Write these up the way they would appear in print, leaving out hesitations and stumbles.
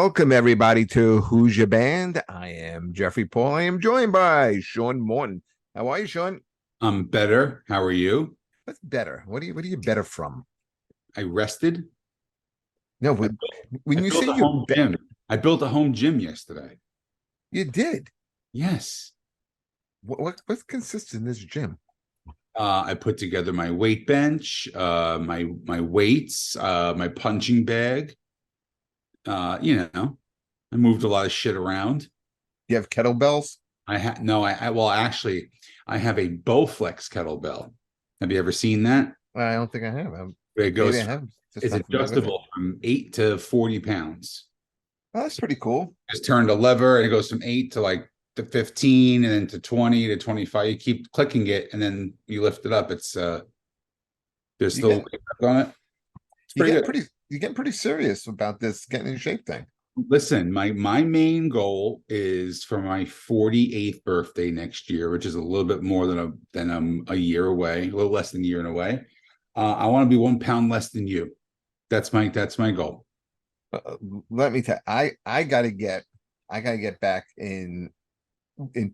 Welcome, everybody, to Who's Your Band. I am Jeffrey Paul. I am joined by Sean Morton. How are you, Sean? I'm better. How are you? What's better? What are you better from? I rested. No, I when, built, I when you built say a you're home better, gym. I built a home gym yesterday. you did. Yes. What consists in this gym? I put together my weight bench, my weights, my punching bag. I moved a lot of shit around. You have kettlebells? I had no, well, actually, I have a Bowflex kettlebell. Have you ever seen that? I don't think I have. It Maybe I goes, have. Just it's not familiar with it. adjustable from 8 to 40 pounds. Oh, that's pretty cool. Just turned a lever and it goes from 8 to like to 15 and then to 20 to 25. You keep clicking it and then you lift it up. It's there's You still get weight on it. It's you pretty getting good. pretty you getting pretty serious about this getting in shape thing. Listen, my main goal is for my 48th birthday next year, which is a little bit more than a year away, a little less than a year and away. I want to be 1 pound less than you. That's my goal. Uh, Let me tell I gotta get back in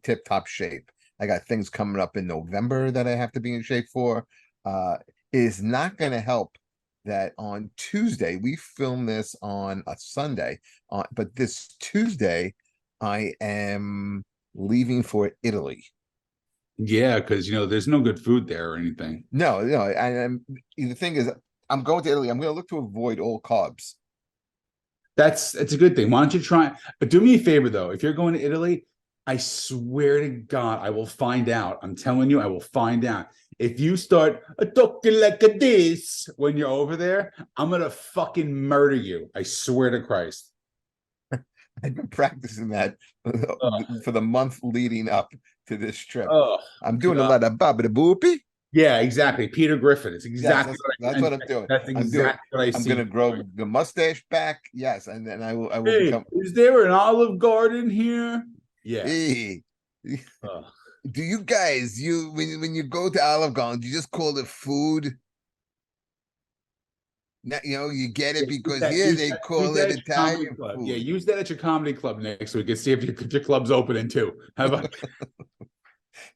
tip top shape. I got things coming up in November that I have to be in shape for. It is not going to help that on Tuesday, we film this on a Sunday, but this Tuesday, I am leaving for Italy. Yeah, because there's no good food there or anything. No, no, the thing is, I'm going to Italy. I'm going to look to avoid all carbs. It's a good thing. Why don't you try? But do me a favor though. If you're going to Italy, I swear to God, I will find out. I'm telling you, I will find out. If you start talking like this when you're over there, I'm gonna fucking murder you. I swear to Christ. I've been practicing that for the month leading up to this trip. Oh I'm doing a God. lot of babada boopy. Yeah, exactly. Peter Griffin. It's Yes, exactly that's what I'm doing. that's I'm doing. exactly what I I'm see. gonna grow the mustache back. Yes, and then I will Hey, become. is there an Olive Garden here? Yes. Hey, Oh. do you guys when you go to Olive Garden, do you just call it food? Now, you get it Yeah, use because that. here Use they that. Use call that it at your comedy Italian club. Yeah, food. use that at your comedy club next week and see if your club's opening too. How about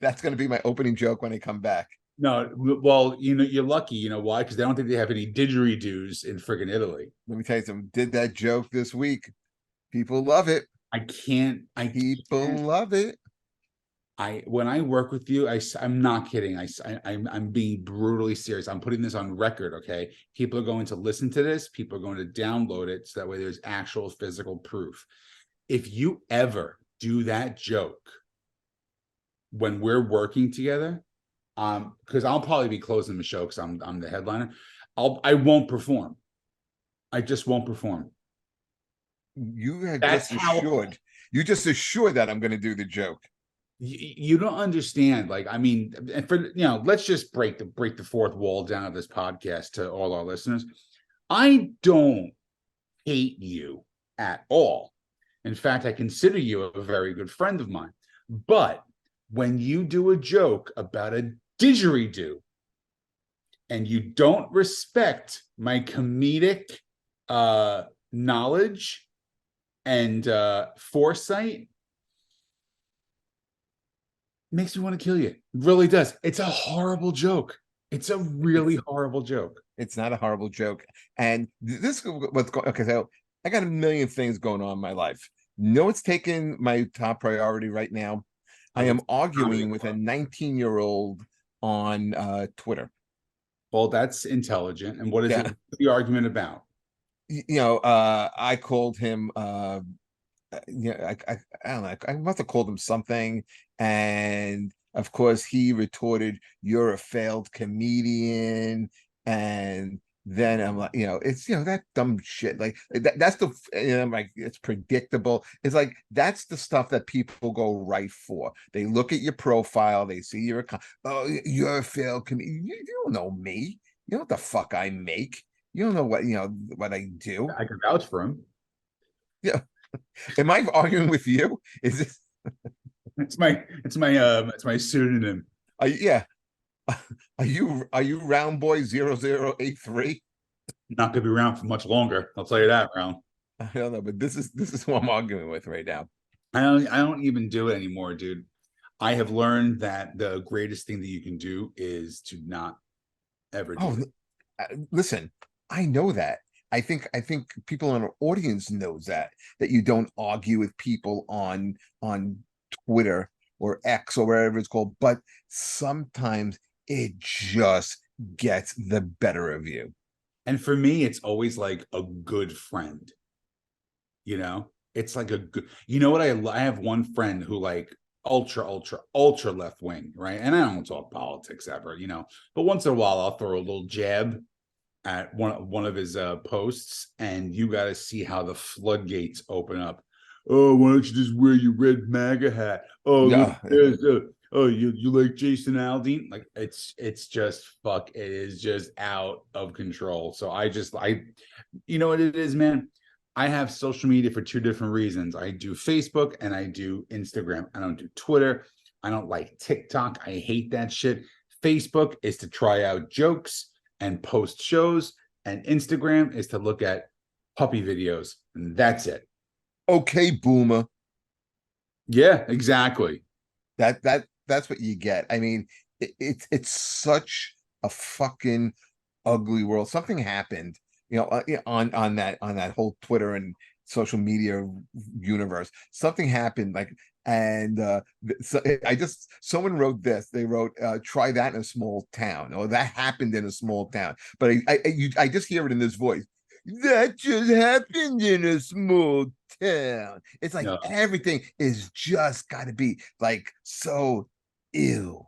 That's gonna be my opening joke when I come back. no? Well, you're lucky. You know why? Because I don't think they have any didgeridoos in friggin' Italy. Let me tell you something. Did that joke this week. People love it. I can't. I People can't. love it. When I work with you, I'm not kidding. I'm being brutally serious. I'm putting this on record. Okay, people are going to listen to this. People are going to download it so that way there's actual physical proof. If you ever do that joke when we're working together, because I'll probably be closing the show because I'm the headliner. I won't perform. I just won't perform. You had That's just how assured. You just assured that I'm going to do the joke. you don't understand. Like, I mean, and for let's just break the fourth wall down of this podcast to all our listeners. I don't hate you at all. In fact, I consider you a very good friend of mine. But when you do a joke about a didgeridoo and you don't respect my comedic knowledge and foresight, makes me want to kill you. It really does. It's a horrible joke. It's a really It's horrible joke. it's not a horrible joke. And this what's going. Okay, so I got a million things going on in my life. No, it's taking my top priority right now. I Oh, am it's comedy arguing with a club. 19-year-old on Twitter. Well, that's intelligent. And what is it? Yeah, What's the argument about? I called him. I don't know. I must have called him something, and of course he retorted, "You're a failed comedian," and then I'm like, it's that dumb shit. Like that's I'm like, it's predictable. It's like that's the stuff that people go right for. They look at your profile, they see oh, you're a failed comedian. You don't know me. You know what the fuck I make. You don't know what I do. I can vouch for him. Yeah. Am I arguing with you? Is this It's my pseudonym. yeah. Are you round boy 0083? Not gonna be around for much longer. I'll tell you that, Brown. I don't know, but this is who I'm arguing with right now. I don't even do it anymore, dude. I have learned that the greatest thing that you can do is to not ever do Oh, it. listen, I know that. I think people in our audience knows that you don't argue with people on Twitter or X or wherever it's called, but sometimes it just gets the better of you. And for me, it's always like a good friend, you know? It's like a good, you know what? I have one friend who like ultra, ultra, ultra left wing, right? And I don't talk politics ever, but once in a while I'll throw a little jab at one of his posts, and you got to see how the floodgates open up. Oh, why don't you just wear your red MAGA hat? Oh, look at Yeah, this. Oh, you like Jason Aldean? Like it's just fuck. It is just out of control. So you know what it is, man. I have social media for two different reasons. I do Facebook and I do Instagram. I don't do Twitter. I don't like TikTok. I hate that shit. Facebook is to try out jokes and post shows, and Instagram is to look at puppy videos, and that's it. okay, boomer. Yeah, exactly. That's what you get. I mean, it's such a fucking ugly world. Something happened, yeah, on that whole Twitter and social media universe. Something happened, like, and so I just someone wrote this. They wrote, "Try that in a small town," or "That happened in a small town." But I just hear it in this voice. That just happened in a small town. It's like No, everything is just got to be like so ew.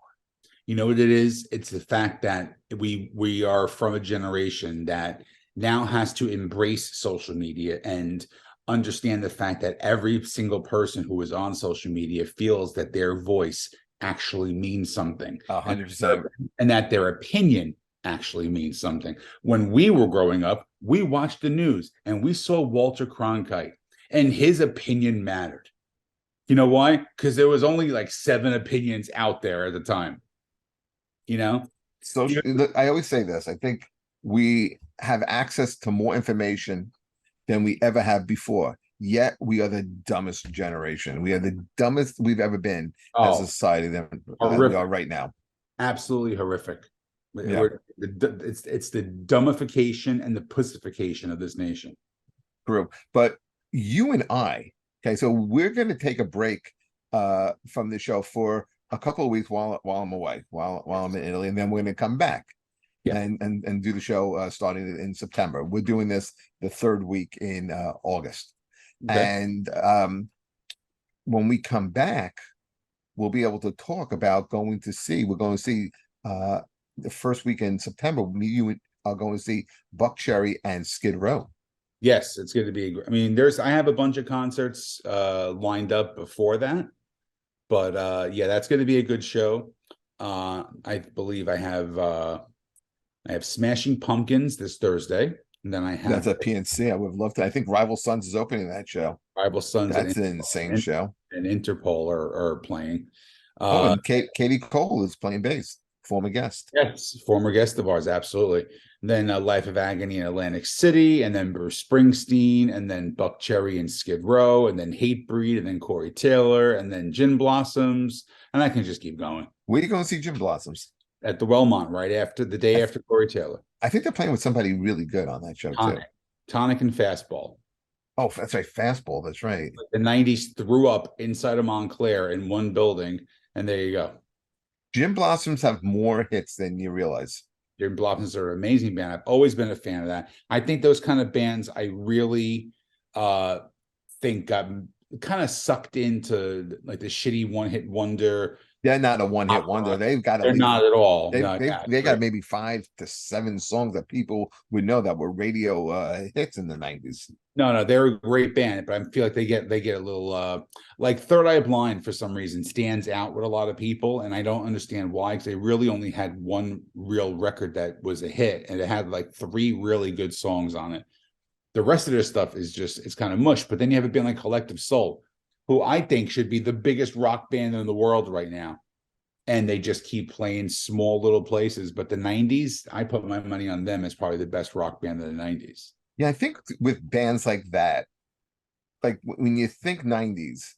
you know what it is? It's the fact that we are from a generation that now has to embrace social media and understand the fact that every single person who is on social media feels that their voice actually means something, A and 100%. and that their opinion actually means something. When we were growing up, we watched the news and we saw Walter Cronkite, and his opinion mattered. You know why? Because there was only like seven opinions out there at the time. You know, Social. I always say this. I think we have access to more information than we ever have before. Yet we are the dumbest generation. We are the dumbest we've ever been as a oh, society than we are horrific, right now. absolutely horrific. Yeah, It's the dumbification and the pussification of this nation. true. But you and I, okay, so we're going to take a break from the show for a couple of weeks while I'm away, while I'm in Italy, and then we're going to come back Yeah. and do the show starting in September. We're doing this the third week in August, Okay. and when we come back, we'll be able to talk about going to see. We're going to see uh, the first week in September. Me, you are going to see Buck Cherry and Skid Row. Yes, it's going to be. I mean, I have a bunch of concerts lined up before that, but yeah, that's going to be a good show. I believe I have Smashing Pumpkins this Thursday, and then I That's have a PNC. I would have loved to. I think Rival Sons is opening that show. Rival Sons That's an insane and, show. and Interpol are playing. Oh, Uh, and Katie Cole is playing bass, former guest. yes, former guest of ours, absolutely. Then Life of Agony in Atlantic City, and then Bruce Springsteen, and then Buck Cherry and Skid Row, and then Hatebreed, and then Corey Taylor, and then Gin Blossoms, and I can just keep going. Where are you going to see Jim Blossoms? At the Wellmont, right after the I, day th- after Corey Taylor. I think they're playing with somebody really good on that show too. Tonic, Tonic and Fastball. Oh, that's right, fastball. That's right. The 90s threw up inside of Montclair in one building, and there you go. Jim Blossoms have more hits than you realize. Jim Blossoms are an amazing band. I've always been a fan of that. I think those kind of bands I really think got kind of sucked into like the shitty one-hit wonder. They're not a one-hit wonder. They've got at They're least not at all. they No, they yeah, they got maybe 5 to 7 songs that people would know that were radio hits in the 90s. no, they're a great band, but I feel like they get a little like Third Eye Blind for some reason stands out with a lot of people, and I don't understand why, because they really only had one real record that was a hit, and it had like 3 really good songs on it. The rest of their stuff is just it's kind of mush. But then you have a band like Collective Soul, who I think should be the biggest rock band in the world right now, and they just keep playing small little places. But the 90s, I put my money on them as probably the best rock band of the 90s. Yeah, I think with bands like that, like when you think 90s,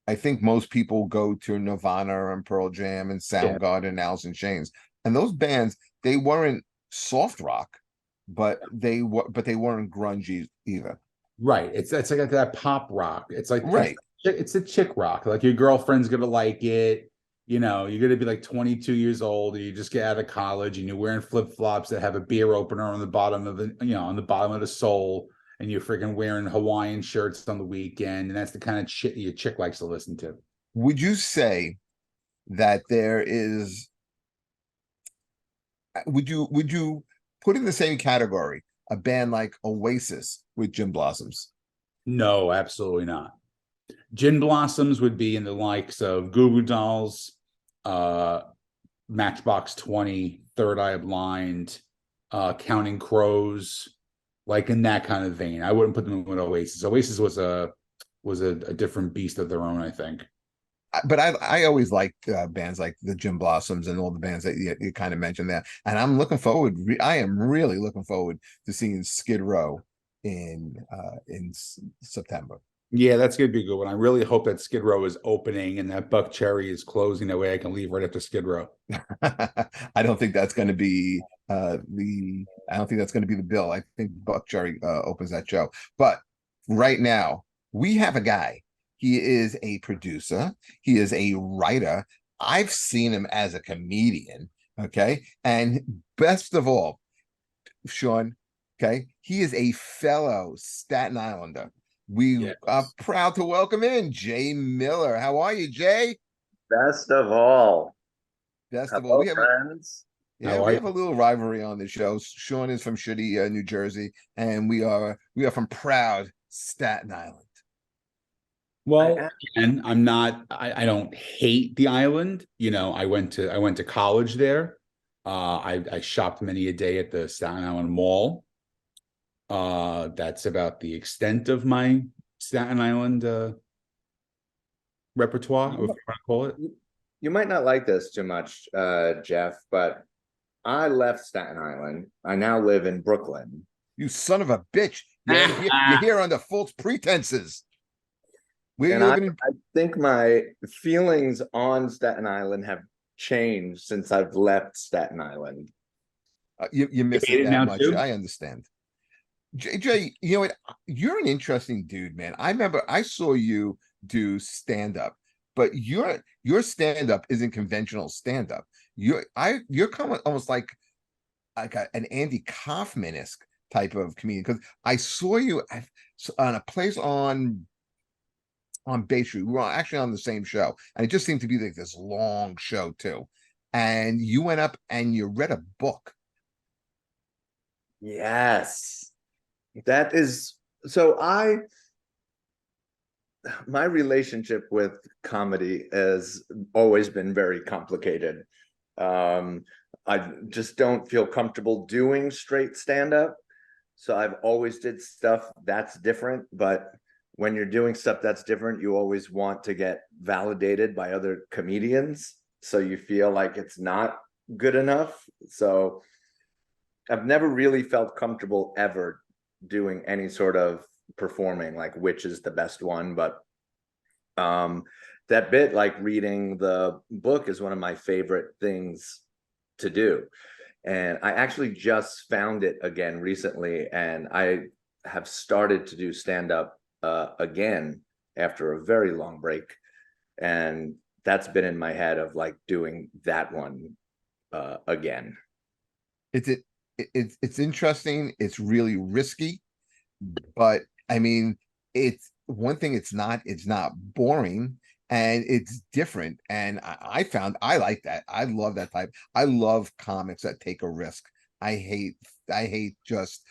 I think most people go to Nirvana and Pearl Jam and Yeah. Soundgarden and Alice in Chains. And those bands, they weren't soft rock, but they weren't grungy either. Right. It's like that pop rock. Right. It's a chick rock. Like your girlfriend's gonna like it. You know, you're gonna be like 22 years old, and you just get out of college, and you're wearing flip flops that have a beer opener on the bottom of the, on the bottom of the sole, and you're freaking wearing Hawaiian shirts on the weekend, and that's the kind of shit your chick likes to listen to. Would you say that there is would you put in the same category a band like Oasis with Gin Blossoms? No, absolutely not. Gin Blossoms would be in the likes of Goo Goo Dolls, uh, Matchbox 20, Third Eye Blind, Counting Crows, like in that kind of vein. I wouldn't put them in with Oasis. Oasis was a different beast of their own, I think. But I always liked bands like the Gin Blossoms and all the bands that you kind of mentioned there. And I'm looking forward. I am really looking forward to seeing Skid Row in September. Yeah, that's gonna be a good one. I really hope that Skid Row is opening and that Buck Cherry is closing. That way I can leave right after Skid Row. I don't think that's going to be the. I don't think that's going to be the bill. I think Buck Cherry opens that show. But right now we have a guy. He is a producer. He is a writer. I've seen him as a comedian. Okay, and best of all, Sean. Okay, he is a fellow Staten Islander. We are Yes. proud to welcome in Jay Miller. How are you, Jay? Best of all. Best of all, Hello, friends. yeah, How we are have a you? little rivalry on the show. Sean is from shitty New Jersey, and we are from proud Staten Island. Well, I, and I'm not. I don't hate the island. I went to college there. I shopped many a day at the Staten Island Mall. That's about the extent of my Staten Island repertoire, or if you, you want to call it. you might not like this too much, Jeff, but I left Staten Island. I now live in Brooklyn. You son of a bitch! You're here under false pretenses. Where And you I, living in? I think my feelings on Staten Island have changed since I've left Staten Island. You You miss hate it it that now much. too? I understand. Jay, you know what? You're an interesting dude, man. I remember I saw you do stand up, but your stand up isn't conventional stand up. You're kind of almost like an Andy Kaufman-esque type of comedian because I saw you on a place on Bay Street. We were actually on the same show, and it just seemed to be like this long show too. And you went up and you read a book. Yes. That is so my relationship with comedy has always been very complicated. I just don't feel comfortable doing straight stand up. So I've always did stuff that's different, but when you're doing stuff that's different, you always want to get validated by other comedians. So you feel like it's not good enough. So I've never really felt comfortable ever doing any sort of performing, like which is the best one. But um that bit, like reading the book, is one of my favorite things to do. And I actually just found it again recently, and I have started to do stand up again after a very long break. And that's been in my head of like doing that one again. It's it, it's interesting. It's really risky, but I mean, it's one thing. It's not boring, and it's different. And I found I like that. I love that type. I love comics that take a risk. I hate just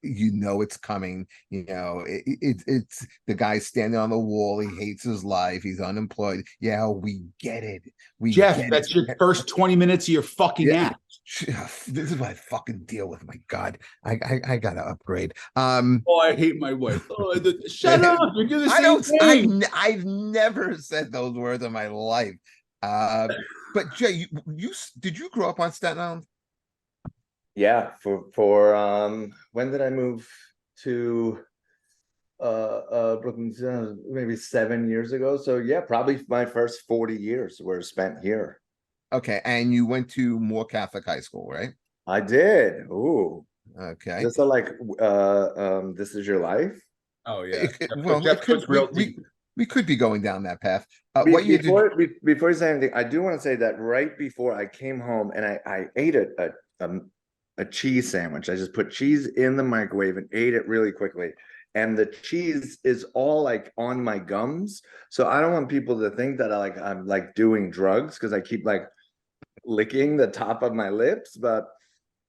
it's coming. It's the guy standing on the wall. He hates his life. He's unemployed. Yeah, we get it. We Jeff, get that's your it. first 20 minutes of your fucking Yeah, act. this is what I fucking deal with. My God, I gotta upgrade. Oh, I hate my wife. Oh, shut up. You do the I same don't. thing. I've never said those words in my life. Uh, but Jay, you did you grow up on Staten Island? Yeah, for when did I move to Brooklyn, maybe 7 years ago. So yeah, probably my first 40 years were spent here. Okay, and you went to Moore Catholic High School, right? I did. Ooh, is Okay. this a like this is your life? Oh yeah. Well, it Jeff could Cook's Realty. we could be going down that path. What year did Before you say anything, I do want to say that right before I came home and I ate a cheese sandwich. I just put cheese in the microwave and ate it really quickly. And the cheese is all like on my gums. So I don't want people to think that I'm like doing drugs because I keep like licking the top of my lips, but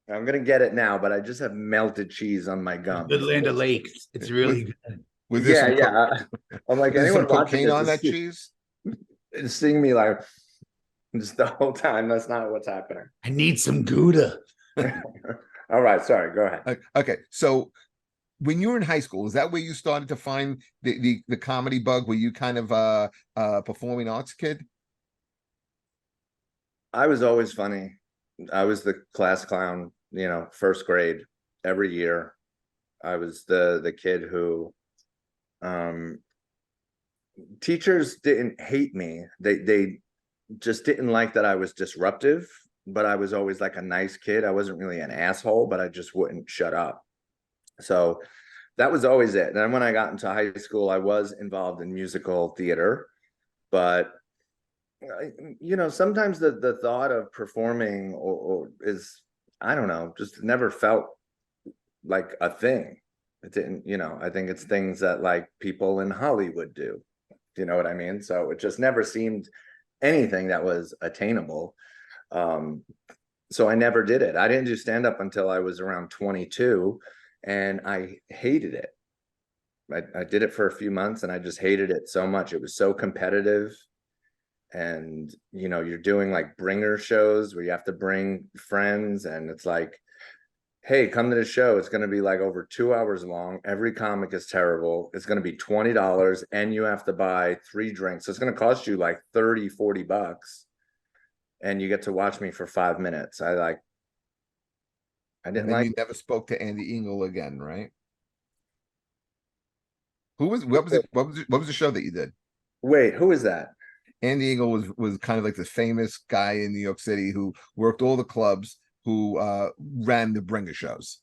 I'm gonna get it now, but I just have melted cheese on my Good gums. Land Lakes. It's was, really good. was there Yeah, some yeah. I'm like, was there some anyone watching cocaine this on that cheese? is seeing me like just the whole time. That's not what's happening. I need some Gouda. All right, sorry, go ahead. Okay, so when you were in high school, is that where you started to find the comedy bug? Were you kind of performing arts kid? I was always funny. I was the class clown, first grade every year. I was the kid who um teachers didn't hate me. They just didn't like that I was disruptive, but I was always like a nice kid. I wasn't really an asshole, but I just wouldn't shut up. So that was always it. And then when I got into high school, I was involved in musical theater, but sometimes the thought of performing or is, I don't know, just never felt like a thing. It didn't, I think it's things that like people in Hollywood do. You know what I mean? So it just never seemed anything that was attainable. Um, so I never did it. I didn't do stand up until I was around 22, and I hated it. I did it for a few months and I just hated it so much. It was so competitive. And you're doing like bringer shows where you have to bring friends, and it's like, hey, come to the show. It's going to be like over 2 hours long. Every comic is terrible. It's going to be $20 and you have to buy 3 drinks. So it's going to cost you like 30-40 bucks. And you get to watch me for 5 minutes. I And didn't then like you never spoke to Andy Engel again, right? Who was what was it? What was the show that you did? Wait, who is that? Andy Engel was kind of like the famous guy in New York City who worked all the clubs, who ran the bringer shows.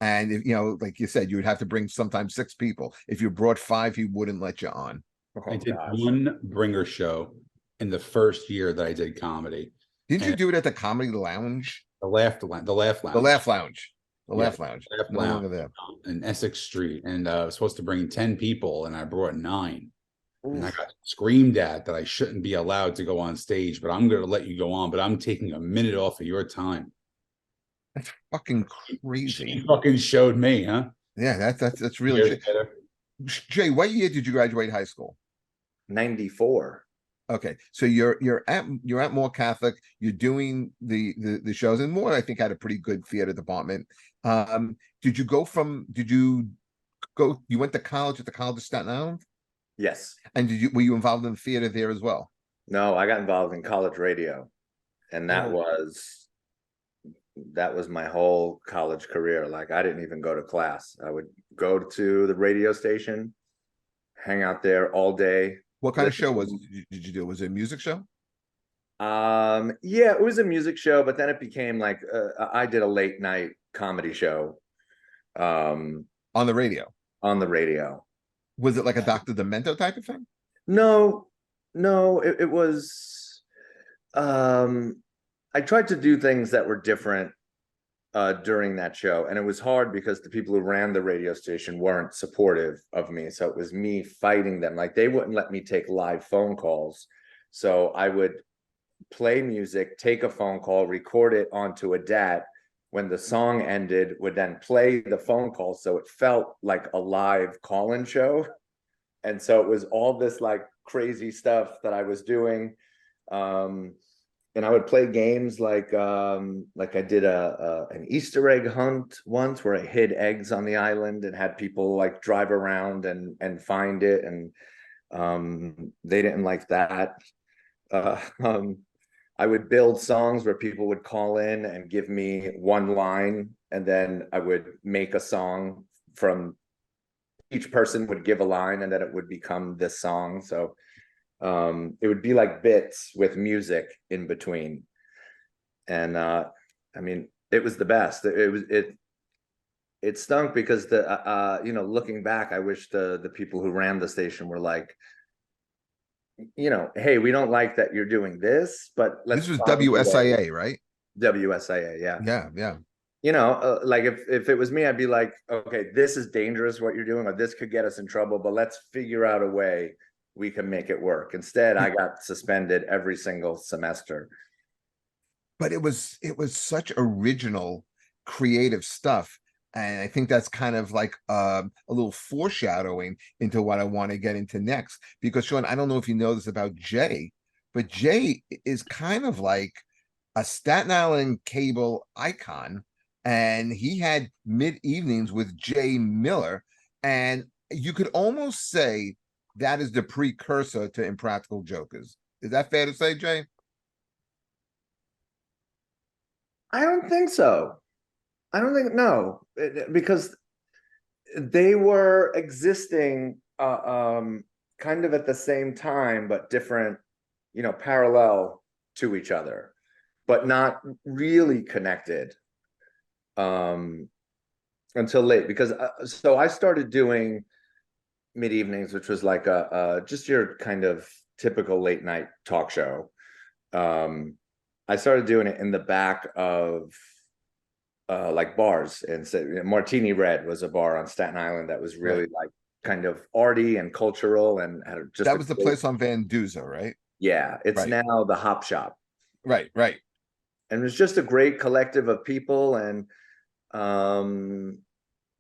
And if like you said, you would have to bring sometimes 6 people. If you brought 5, he wouldn't let you on. I Oh did gosh. one bringer show in the first year that I did comedy. Didn't you And do it at the Comedy Lounge? the Laugh The Lounge. Laugh Lounge. The Yeah, Laugh Lounge. Laugh No Lounge longer there. in Essex Street. And I was supposed to bring 10 people, and I brought 9. And I Oof. got screamed at that I shouldn't be allowed to go on stage, but I'm going to let you go on, but I'm taking a minute off of your time. That's fucking She crazy. fucking showed me, huh? Yeah, that's really Years shit. later. Jay, what year did you graduate high school? 94. Okay, so you're at Moore Catholic. You're doing the shows, and Moore, I think, had a pretty good theater department. Did you go from? Did you go? You went to college at the College of Staten Island, Yes. and were you involved in the theater there as well? No, I got involved in college radio, and that Oh. was my whole college career. Like I didn't even go to class. I would go to the radio station, hang out there all day. What kind of listen show to- did you do? Was it a music show? Yeah, it was a music show, but then it became like I did a late night comedy show um On the radio? on the radio. Was it like a Dr. Demento type of thing? No, no, it was I tried to do things that were different during that show, and it was hard because the people who ran the radio station weren't supportive of me, so it was me fighting them. Like they wouldn't let me take live phone calls, so I would play music, take a phone call, record it onto a DAT. When the song ended, would then play the phone call, so it felt like a live call-in show. And so it was all this like crazy stuff that I was doing. And I would play games like I did an Easter egg hunt once where I hid eggs on the island and had people like drive around and find it, and they didn't like that. Uh, um, I would build songs where people would call in and give me one line, and then I would make a song from each person would give a line and then it would become this song. So it would be like bits with music in between. And I mean, it was the best. It stunk because you know, looking back, I wish the people who ran the station were like, you know, hey, we don't like that you're doing this, but let's This was find a way. WSIA, right? WSIA, yeah. Yeah, yeah. You know, like if it was me, I'd be like, okay, this is dangerous what you're doing, or this could get us in trouble, but let's figure out a way we can make it work. Instead, I got suspended every single semester. But it was such original, creative stuff. And I think that's kind of like a little foreshadowing into what I want to get into next. Because Sean, I don't know if you know this about Jay, but Jay is kind of like a Staten Island cable icon, and he had mid evenings with Jay Miller, and you could almost say that is the precursor to Impractical Jokers. Is that fair to say, Jay? I don't think so. I don't think no, because they were existing kind of at the same time, but different, you know, parallel to each other, but not really connected until late. Because so I started doing mid evenings, which was like a just your kind of typical late night talk show. I started doing it in the back of like bars, and so Martini Red was a bar on Staten Island that was really like kind of arty and cultural, and had just That was the place on Van Duzer, right? yeah, it's Right. now the Hop Shop, Right, right. and it was just a great collective of people. And um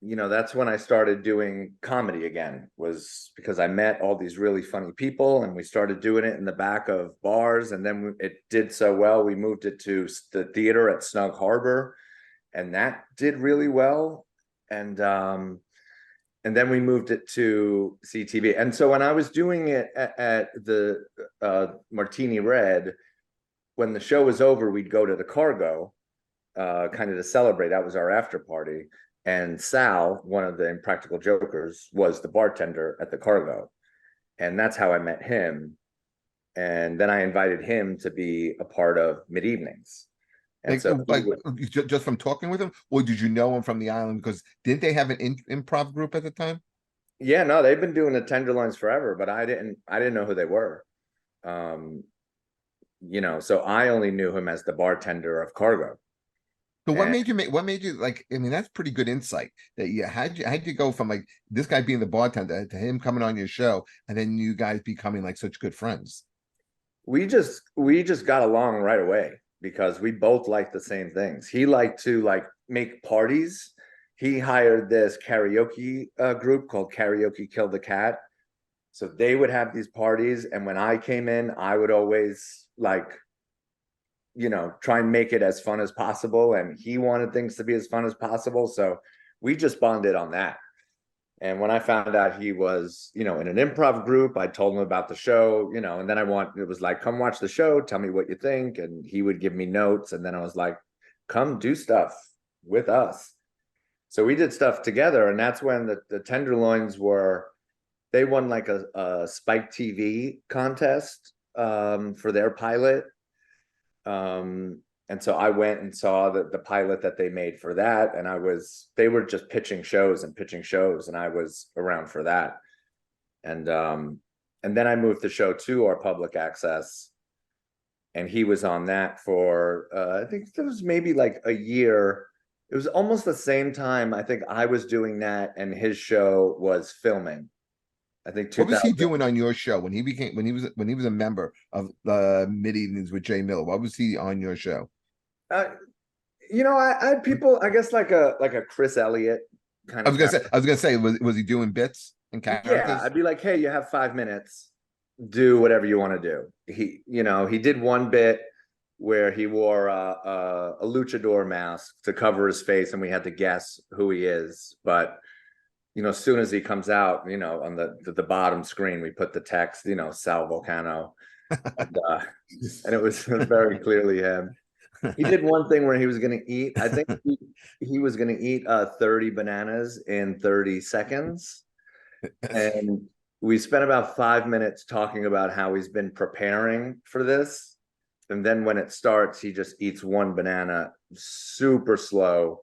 you know, that's when I started doing comedy again, was because I met all these really funny people, and we started doing it in the back of bars. And then it did so well, we moved it to the theater at Snug Harbor, and that did really well. And then we moved it to CTV. And so when I was doing it at the Martini Red, when the show was over, we'd go to the Cargo, kind of to celebrate. That was our after party. And Sal, one of the Impractical Jokers, was the bartender at the Cargo. And that's how I met him. And then I invited him to be a part of Mid Evenings. And so Like just from talking with him, or did you know him from the island? Because didn't they have an improv group at the time? yeah, no, they've been doing the Tenderloins forever, but I didn't know who they were. You know, so I only knew him as the bartender of Cargo. So And what made you like, I mean, that's pretty good insight that how'd you go from like this guy being the bartender to him coming on your show, and then you guys becoming like such good friends? we just got along right away because we both liked the same things. He liked to like make parties. He hired this karaoke group called Karaoke Killed the Cat. So they would have these parties, and when I came in, I would always like, you know, try and make it as fun as possible, and he wanted things to be as fun as possible. So we just bonded on that. And when I found out he was, you know, in an improv group, I told him about the show, you know, and then it was like, come watch the show, tell me what you think. And he would give me notes. And then I was like, come do stuff with us. So we did stuff together. And that's when the Tenderloins they won like a Spike TV contest for their pilot. And so I went and saw the pilot that they made for that. And they were just pitching shows. And I was around for that. And then I moved the show to our public access, and he was on that for, I think it was maybe like a year. It was almost the same time. I think I was doing that and his show was filming. I think What was he 2000. doing on your show when he was a member of the Mid Evenings with Jay Miller? What was he on your show? You know, I had people, I guess like a Chris Elliott kind of. I was gonna say, was he doing bits and characters? Yeah, I'd be like, hey, you have 5 minutes, do whatever you want to do. He did one bit where he wore a luchador mask to cover his face, and we had to guess who he is. But as soon as he comes out, on the bottom screen, we put the text, Sal Volcano, and it was very clearly him. He did one thing where he was going to eat. I think he was going to eat 30 bananas in 30 seconds. And we spent about 5 minutes talking about how he's been preparing for this. And then when it starts, he just eats one banana super slow.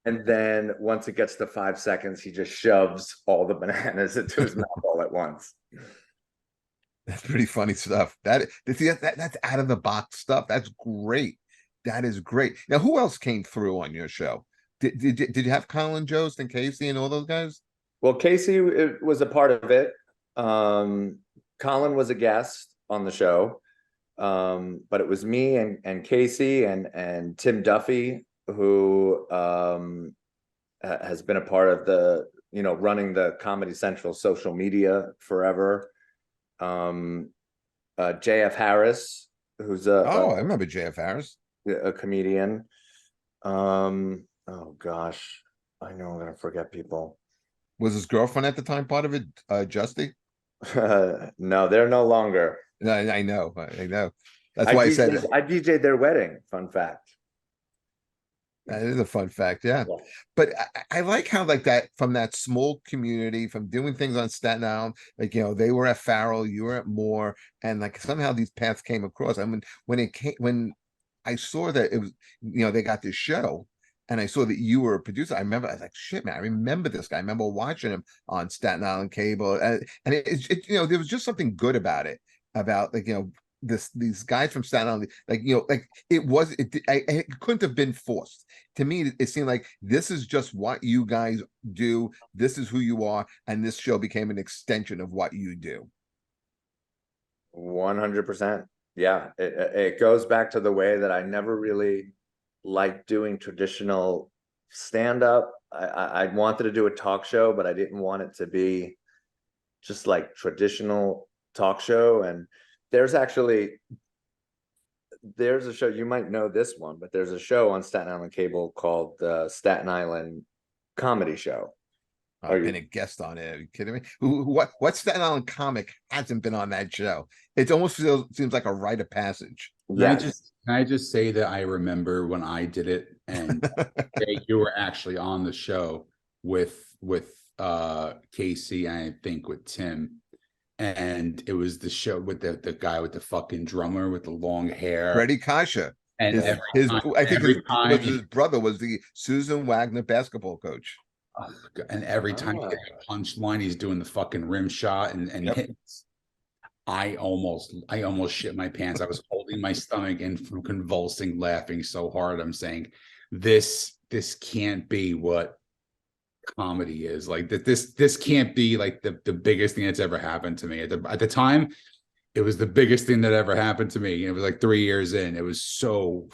And then once it gets to 5 seconds, he just shoves all the bananas into his mouth all at once. That's pretty funny stuff. That's out of the box stuff. That's great. That is great. Now, who else came through on your show? Did you have Colin Jost and Casey and all those guys? Well, Casey was a part of it. Colin was a guest on the show. But it was me and Casey and Tim Duffy, who has been a part of the, running the Comedy Central social media forever. JF Harris, who's I remember JF Harris, a comedian. Oh gosh, I know I'm gonna forget people. Was his girlfriend at the time part of it, Justy? No, they're no longer. No, I know. That's why I said it. I DJ'd their wedding. Fun fact. That is a fun fact, yeah. Yeah. But I like how like that from that small community, from doing things on Staten Island, like they were at Farrell, you were at Moore, and like somehow these paths came across. I mean, when I saw that it was, they got this show, and I saw that you were a producer. I was like, shit, man, I remember this guy. I remember watching him on Staten Island cable, and there was just something good about it, about like these guys from Staten Island, like it couldn't have been forced. To me, it seemed like this is just what you guys do. This is who you are, and this show became an extension of what you do. 100%. Yeah, it goes back to the way that I never really liked doing traditional stand-up. I wanted to do a talk show, but I didn't want it to be just like traditional talk show. And there's a show, you might know this one, but there's a show on Staten Island cable called Staten Island Comedy Show. I've been a guest on it. Are you kidding me? What Staten Island comic hasn't been on that show? It almost seems like a rite of passage. Yeah. Can I just say that I remember when I did it, and you were actually on the show with Casey, and I think with Tim. And it was the show with the guy with the fucking drummer with the long hair, Freddie Kasha. And I think his brother was the Susan Wagner basketball coach. And every time he gets a punchline, he's doing the fucking rim shot and hits. I almost shit my pants. I was holding my stomach and from convulsing, laughing so hard. I'm saying, this can't be what comedy is. Like this can't be like the biggest thing that's ever happened to me. At the time, it was the biggest thing that ever happened to me. It was like 3 years in. It was so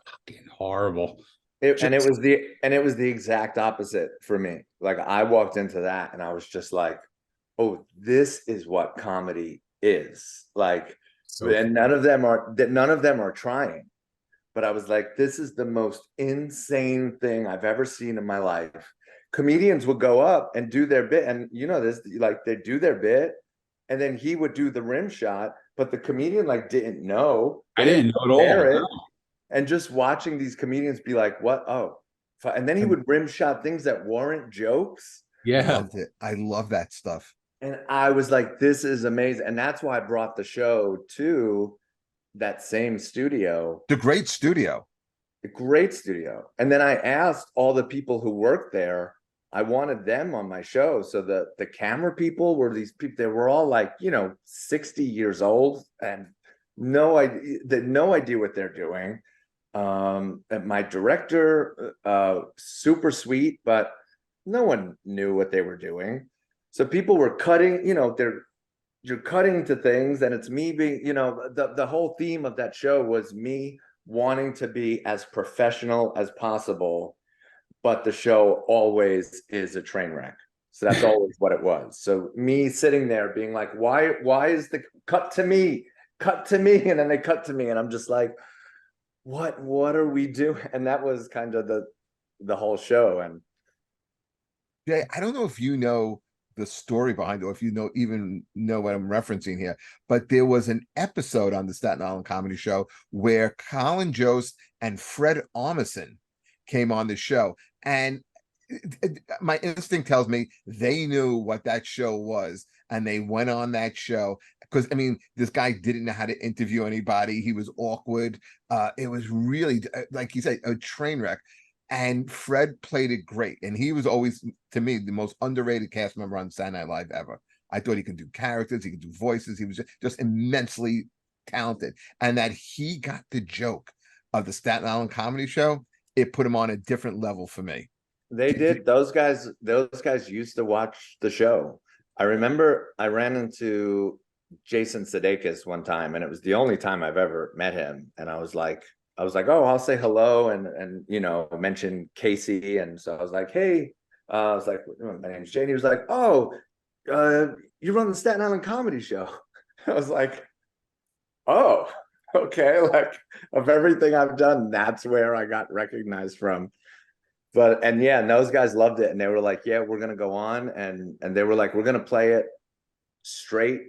fucking horrible. It was the exact opposite for me. Like I walked into that and I was just like, oh, this is what comedy is. Like, and none of them are trying. But I was like, this is the most insane thing I've ever seen in my life. Comedians would go up and do their bit, and this, like they do their bit, and then he would do the rim shot, but the comedian like didn't know. I didn't know at all. And just watching these comedians be like, what? Oh, and then he would rim shot things that weren't jokes. Yeah. I love that stuff. And I was like, this is amazing. And that's why I brought the show to that same studio. The great studio. A great studio. And then I asked all the people who worked there, I wanted them on my show. So the camera people were these people, they were all like, 60 years old and no idea what they're doing. And my director, super sweet, but no one knew what they were doing. So people were cutting, you're cutting to things, and it's me being, the whole theme of that show was me wanting to be as professional as possible, but the show always is a train wreck. So that's always what it was. So me sitting there being like, why is the cut to me, and then they cut to me, and I'm just like, what are we doing? And that was kind of the whole show. And Jay, I don't know if you know the story behind it, or if you even know what I'm referencing here, but there was an episode on the Staten Island Comedy Show where Colin Jost and Fred Armisen came on the show, and My instinct tells me they knew what that show was, and they went on that show because I mean, this guy didn't know how to interview anybody. He was awkward. It was really, like you said, a train wreck. And Fred played it great, and he was always, to me, the most underrated cast member on Saturday Night Live ever. I thought he could do characters, he could do voices. He was just immensely talented, and that he got the joke of the Staten Island Comedy Show. It put him on a different level for me. They did. Those guys used to watch the show. I remember I ran into Jason Sudeikis one time, and it was the only time I've ever met him. And I was like, oh, I'll say hello and you know, mention Casey. And so I was like, hey, I was like, my name's Jane. He was like, oh, you run the Staten Island Comedy Show. I was like, oh, okay. Like, of everything I've done, that's where I got recognized from. But and yeah, and those guys loved it, and they were like, yeah, we're gonna go on, and they were like, we're gonna play it straight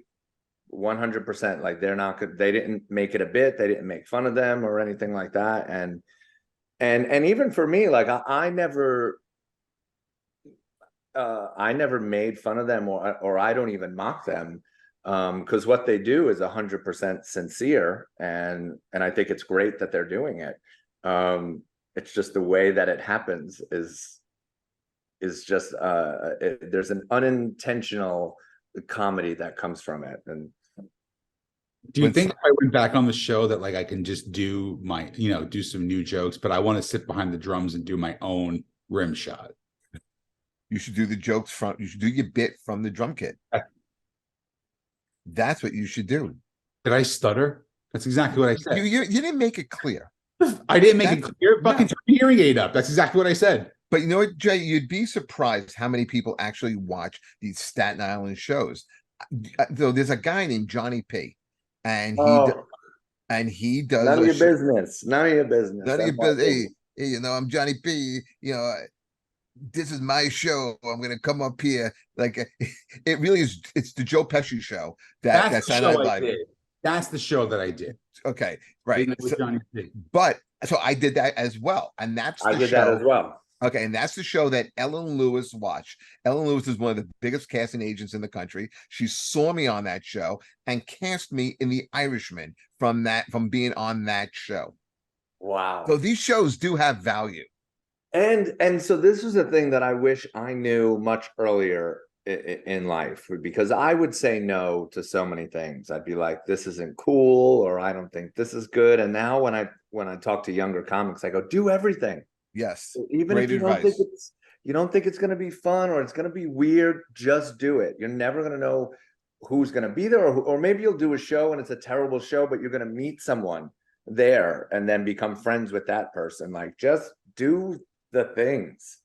100%. Like, they're not good, they didn't make it a bit, they didn't make fun of them or anything like that. And even for me, like, I never made fun of them, or I don't even mock them, because what they do is 100% sincere, and I think it's great that they're doing it. It's just the way that it happens is just there's an unintentional comedy that comes from it. And do you think if I went back on the show that like I can just do my, you know, do some new jokes, but I want to sit behind the drums and do my own rim shot? You should do the jokes from, you should do your bit from the drum kit. That's what you should do. Did I stutter? That's exactly what I said. You didn't make it clear. I didn't make it clear. Fucking turn your hearing aid up. That's exactly what I said. But you know what, Jay? You'd be surprised how many people actually watch these Staten Island shows. So there's a guy named Johnny P, and he does none of your business. None of your business. None of your business. Hey, you know, I'm Johnny P. You know, this is my show. I'm going to come up here. Like, it really is. It's the Joe Pesci show. That's the show I did. That's the show that I did. Okay, right. So, Johnny P. But so I did that as well, and that's I did that as well. Okay, and that's the show that Ellen Lewis watched. Ellen Lewis is one of the biggest casting agents in the country. She saw me on that show and cast me in The Irishman from being on that show. Wow. So these shows do have value. And so this is the thing that I wish I knew much earlier in life, because I would say no to so many things. I'd be like, this isn't cool, or I don't think this is good. And now when I talk to younger comics, I go, do everything. Yes. Even if you don't think it's going to be fun, or it's going to be weird, just do it. You're never going to know who's going to be there, or maybe you'll do a show and it's a terrible show, but you're going to meet someone there and then become friends with that person. Like, just do the things.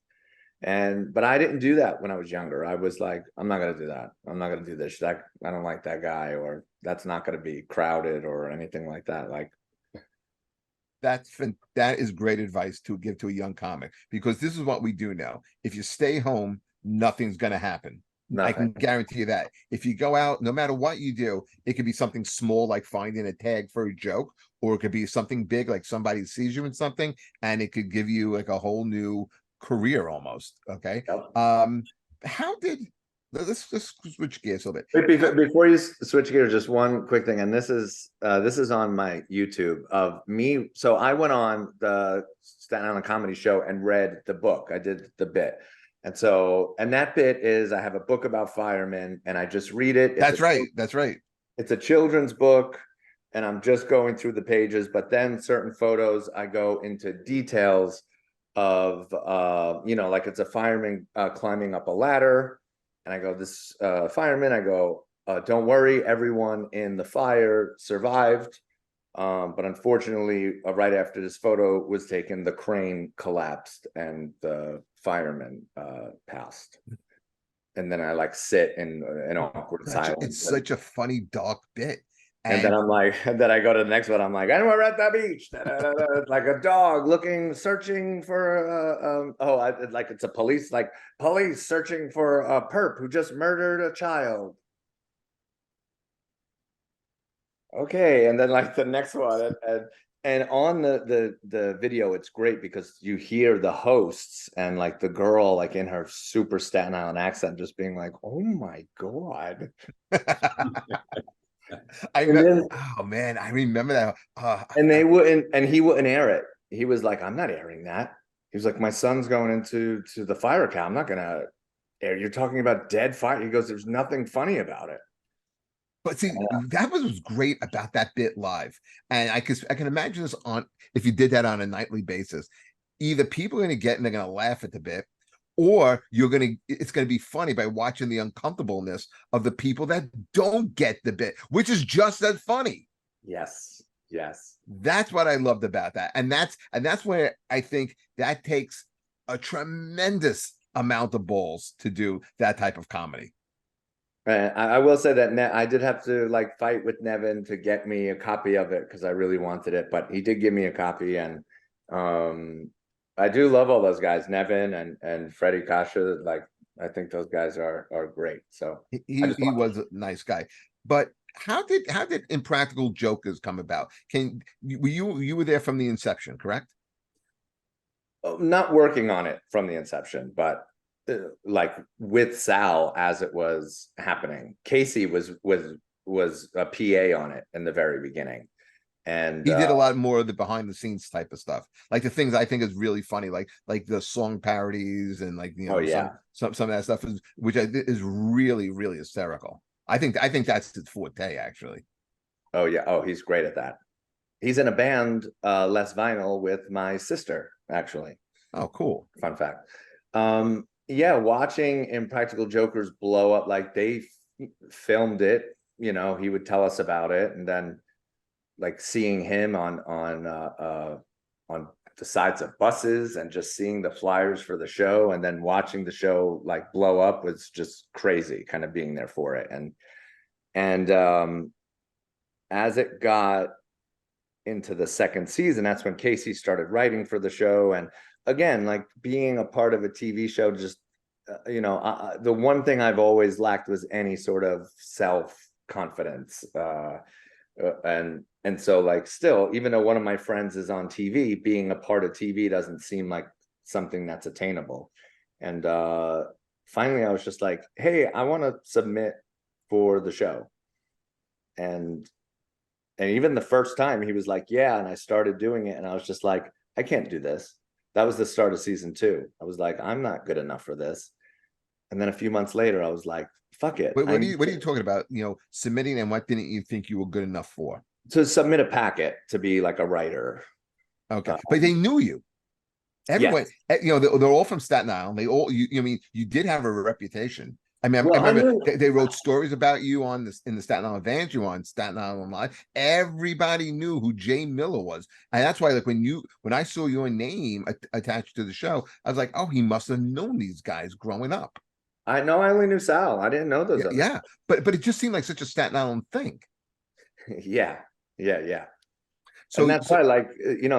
But I didn't do that when I was younger. I was like, I'm not going to do that. I'm not going to do this. I don't like that guy, or that's not going to be crowded or anything like that. Like, that is great advice to give to a young comic, because this is what we do now. If you stay home, nothing's going to happen. Nothing. I can guarantee you that. If you go out, no matter what you do, it could be something small like finding a tag for a joke, or it could be something big like somebody sees you in something and it could give you like a whole new career almost. Okay. Yep. Let's switch gears a little bit. Before you switch gears, just one quick thing, and this is on my YouTube of me. So I went on the Staten Island Comedy Show and read the book. I did the bit, and that bit is, I have a book about firemen, and I just read it. That's right. It's a children's book, and I'm just going through the pages. But then certain photos, I go into details of like it's a fireman climbing up a ladder. And I go, this fireman, I go, don't worry, everyone in the fire survived. But unfortunately, right after this photo was taken, the crane collapsed and the fireman passed. And then I like sit in an awkward silence. It's such a funny, dark bit. And then I'm like, and then I go to the next one. I'm like, and we're at the beach, like a dog searching for, like it's a police searching for a perp who just murdered a child. Okay, and then like the next one, and And on the video, it's great because you hear the hosts and like the girl like in her super Staten Island accent just being like, "Oh my God." And then Oh man, I remember that. and he wouldn't air it. He was like, "I'm not airing that." He was like, "My son's going into the fire account. I'm not gonna air. You're talking about dead fire." He goes, "There's nothing funny about it." But see, that was great about that bit live, and I can imagine this on if you did that on a nightly basis. Either people are going to get and they're going to laugh at the bit, or it's going to be funny by watching the uncomfortableness of the people that don't get the bit, which is just as funny. Yes, yes. That's what I loved about that, and that's where I think that takes a tremendous amount of balls to do that type of comedy. I will say that I did have to like fight with Nevin to get me a copy of it because I really wanted it, but he did give me a copy, and I do love all those guys, Nevin and Freddie Kasha. Like I think those guys are great. So He was a nice guy, but how did Impractical Jokers come about? You were there from the inception, correct? not working on it from the inception, but like with Sal as it was happening. Casey was a PA on it in the very beginning, and He did a lot more of the behind the scenes type of stuff, like the things I think is really funny, like the song parodies and like oh yeah, some of that stuff is which is really hysterical. I think that's his forte actually. oh yeah, oh he's great at that. He's in a band, Less Vinyl, with my sister, actually. Oh, cool. Fun fact. Yeah, watching Impractical Jokers blow up, like they filmed it, you know, he would tell us about it, and then like seeing him on the sides of buses and just seeing the flyers for the show and then watching the show like blow up was just crazy, kind of being there for it. And as it got into the second season, that's when Casey started writing for the show. And again, like being a part of a TV show, just the one thing I've always lacked was any sort of self-confidence. And so like still, even though one of my friends is on TV, being a part of TV doesn't seem like something that's attainable. And finally I was just like, hey, I want to submit for the show. And even the first time he was like, yeah, and I started doing it, and I was just like, I can't do this. That was the start of season 2. I was like, I'm not good enough for this. And then a few months later, I was like, fuck it. What are you talking about? Submitting, and what didn't you think you were good enough for? To submit a packet to be like a writer. Okay, but they knew you. Everyone, yes. They're all from Staten Island. They all, I mean, you did have a reputation. I mean, Well, I remember they wrote stories about you on this in the Staten Island Vans, you on Staten Island Live. Everybody knew who Jay Miller was, and that's why, like, when I saw your name attached to the show, I was like, oh, he must have known these guys growing up. I know I only knew Sal. I didn't know those. Yeah, but it just seemed like such a Staten Island thing. Yeah. So and that's why, like,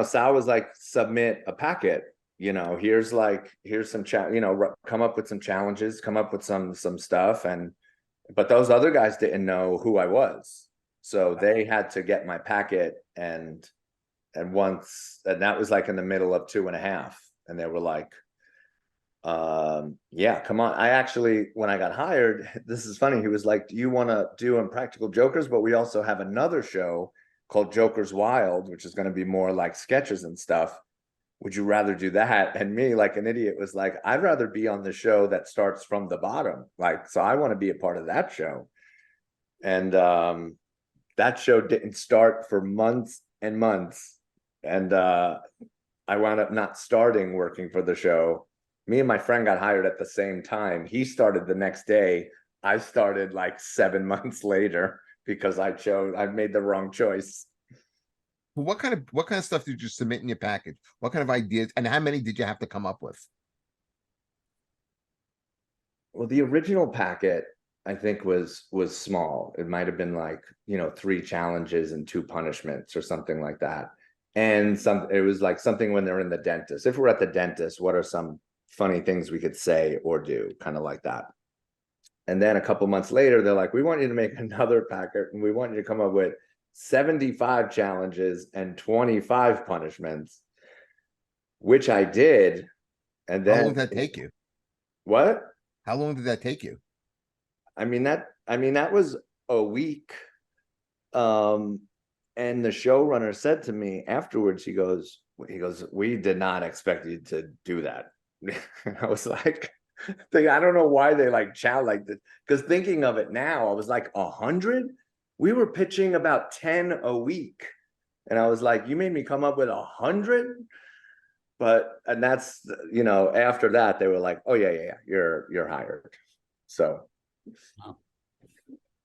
Sal was like, submit a packet. Here's some come up with some challenges, come up with some stuff, but those other guys didn't know who I was, so they had to get my packet, and that was like in the middle of 2.5, and they were like, yeah, come on. I actually, when I got hired, this is funny, he was like, do you want to do Impractical Jokers, but we also have another show called Jokers Wild, which is going to be more like sketches and stuff. Would you rather do that? And me, like an idiot, was like, I'd rather be on the show that starts from the bottom. Like, so I want to be a part of that show. And that show didn't start for months and months. And I wound up not starting working for the show. Me and my friend got hired at the same time. He started the next day. I started like 7 months later because I made the wrong choice. What kind of stuff did you submit in your package? What kind of ideas, and how many did you have to come up with? Well, the original packet, I think, was small. It might have been like 3 challenges and 2 punishments or something like that. And it was like something when they're in the dentist. If we're at the dentist, what are some funny things we could say or do, kind of like that. And then a couple months later, they're like, we want you to make another packet, and we want you to come up with 75 challenges and 25 punishments, which I did. And How long then did that take you? what? How long did that take you? I mean that was a week. And the showrunner said to me afterwards, he goes, we did not expect you to do that. I was like, I don't know why they like chow like this. Because thinking of it now, I was like 100. We were pitching about 10 a week. And I was like, you made me come up with 100. And that's, after that, they were like, oh yeah, you're hired. So. Wow.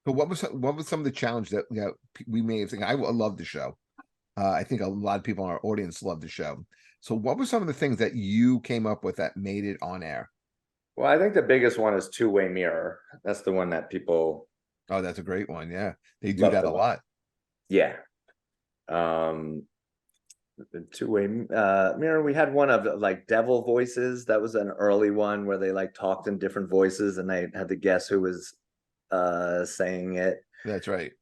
So what was some of the challenge that we may have seen? I love the show. I think a lot of people in our audience love the show. So what were some of the things that you came up with that made it on air? Well, I think the biggest one is two-way mirror. That's the one that people Oh, that's a great one. Yeah, they do love that to a watch. lot. Yeah. The two-way mirror. We had one of like devil voices. That was an early one where they like talked in different voices and they had to guess who was saying it. That's right.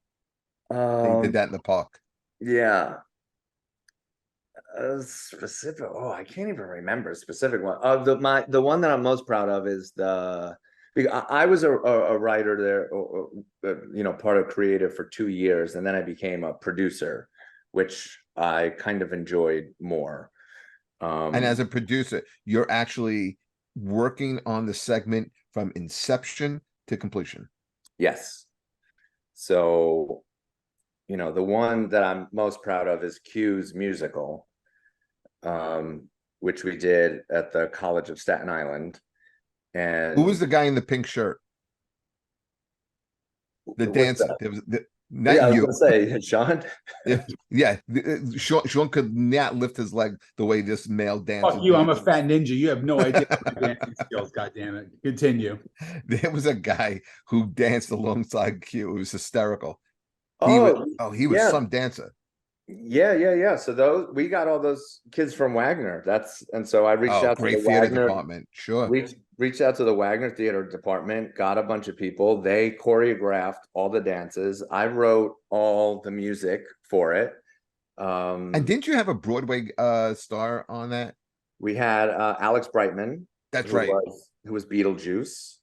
They did that in the park. Yeah. Specific. Oh, I can't even remember a specific one. The one that I'm most proud of is I was a writer there, part of creative for 2 years, and then I became a producer, which I kind of enjoyed more. And as a producer, you're actually working on the segment from inception to completion. Yes. So, the one that I'm most proud of is Q's musical, which we did at the College of Staten Island. And Who was the guy in the pink shirt? The what's dancer. that? There was Yeah, not I was you. gonna say, Sean. Yeah, Sean could not lift his leg the way this male dancer. Fuck you, I'm a fat ninja. You have no idea my dancing skills, goddammit. Continue. There was a guy who danced alongside Q. It was hysterical. Oh, He was yeah. some dancer. Yeah. So we got all those kids from Wagner. And so I reached out to Great the theater Wagner department. Sure. reached out to the Wagner theater department, got a bunch of people. They choreographed all the dances. I wrote all the music for it. And didn't you have a Broadway star on that? We had Alex Brightman. That's right. Who was Beetlejuice.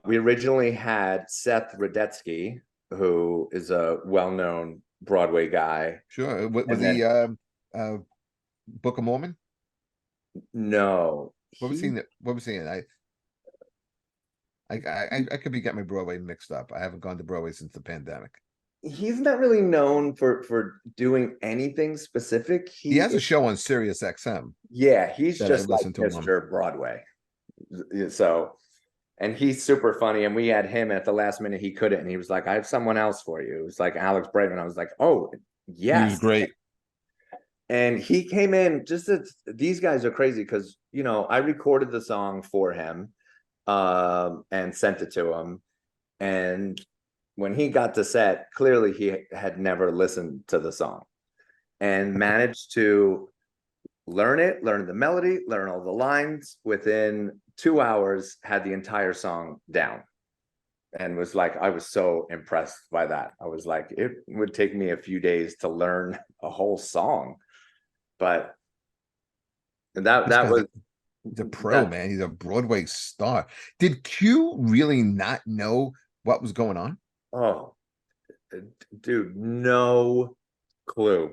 We originally had Seth Rudetsky, who is a well-known Broadway guy. Sure. Was he Book of Mormon? No. What was he? What was he in? I could be getting my Broadway mixed up. I haven't gone to Broadway since the pandemic. He's not really known for doing anything specific. He has a show on Sirius XM. Yeah, he's just like Mr. Broadway. So, and he's super funny. And we had him at the last minute. He couldn't. And he was like, I have someone else for you. It was like Alex Brightman. I was like, oh, yes. He was great. And he came in these guys are crazy because, I recorded the song for him and sent it to him. And when he got to set, clearly he had never listened to the song and managed to learn the melody, learn all the lines. Within 2 hours, had the entire song down and was like, I was so impressed by that. I was like, it would take me a few days to learn a whole song. But that was he's a pro, man. He's a Broadway star. Did Q really not know what was going on? Oh, dude, no clue.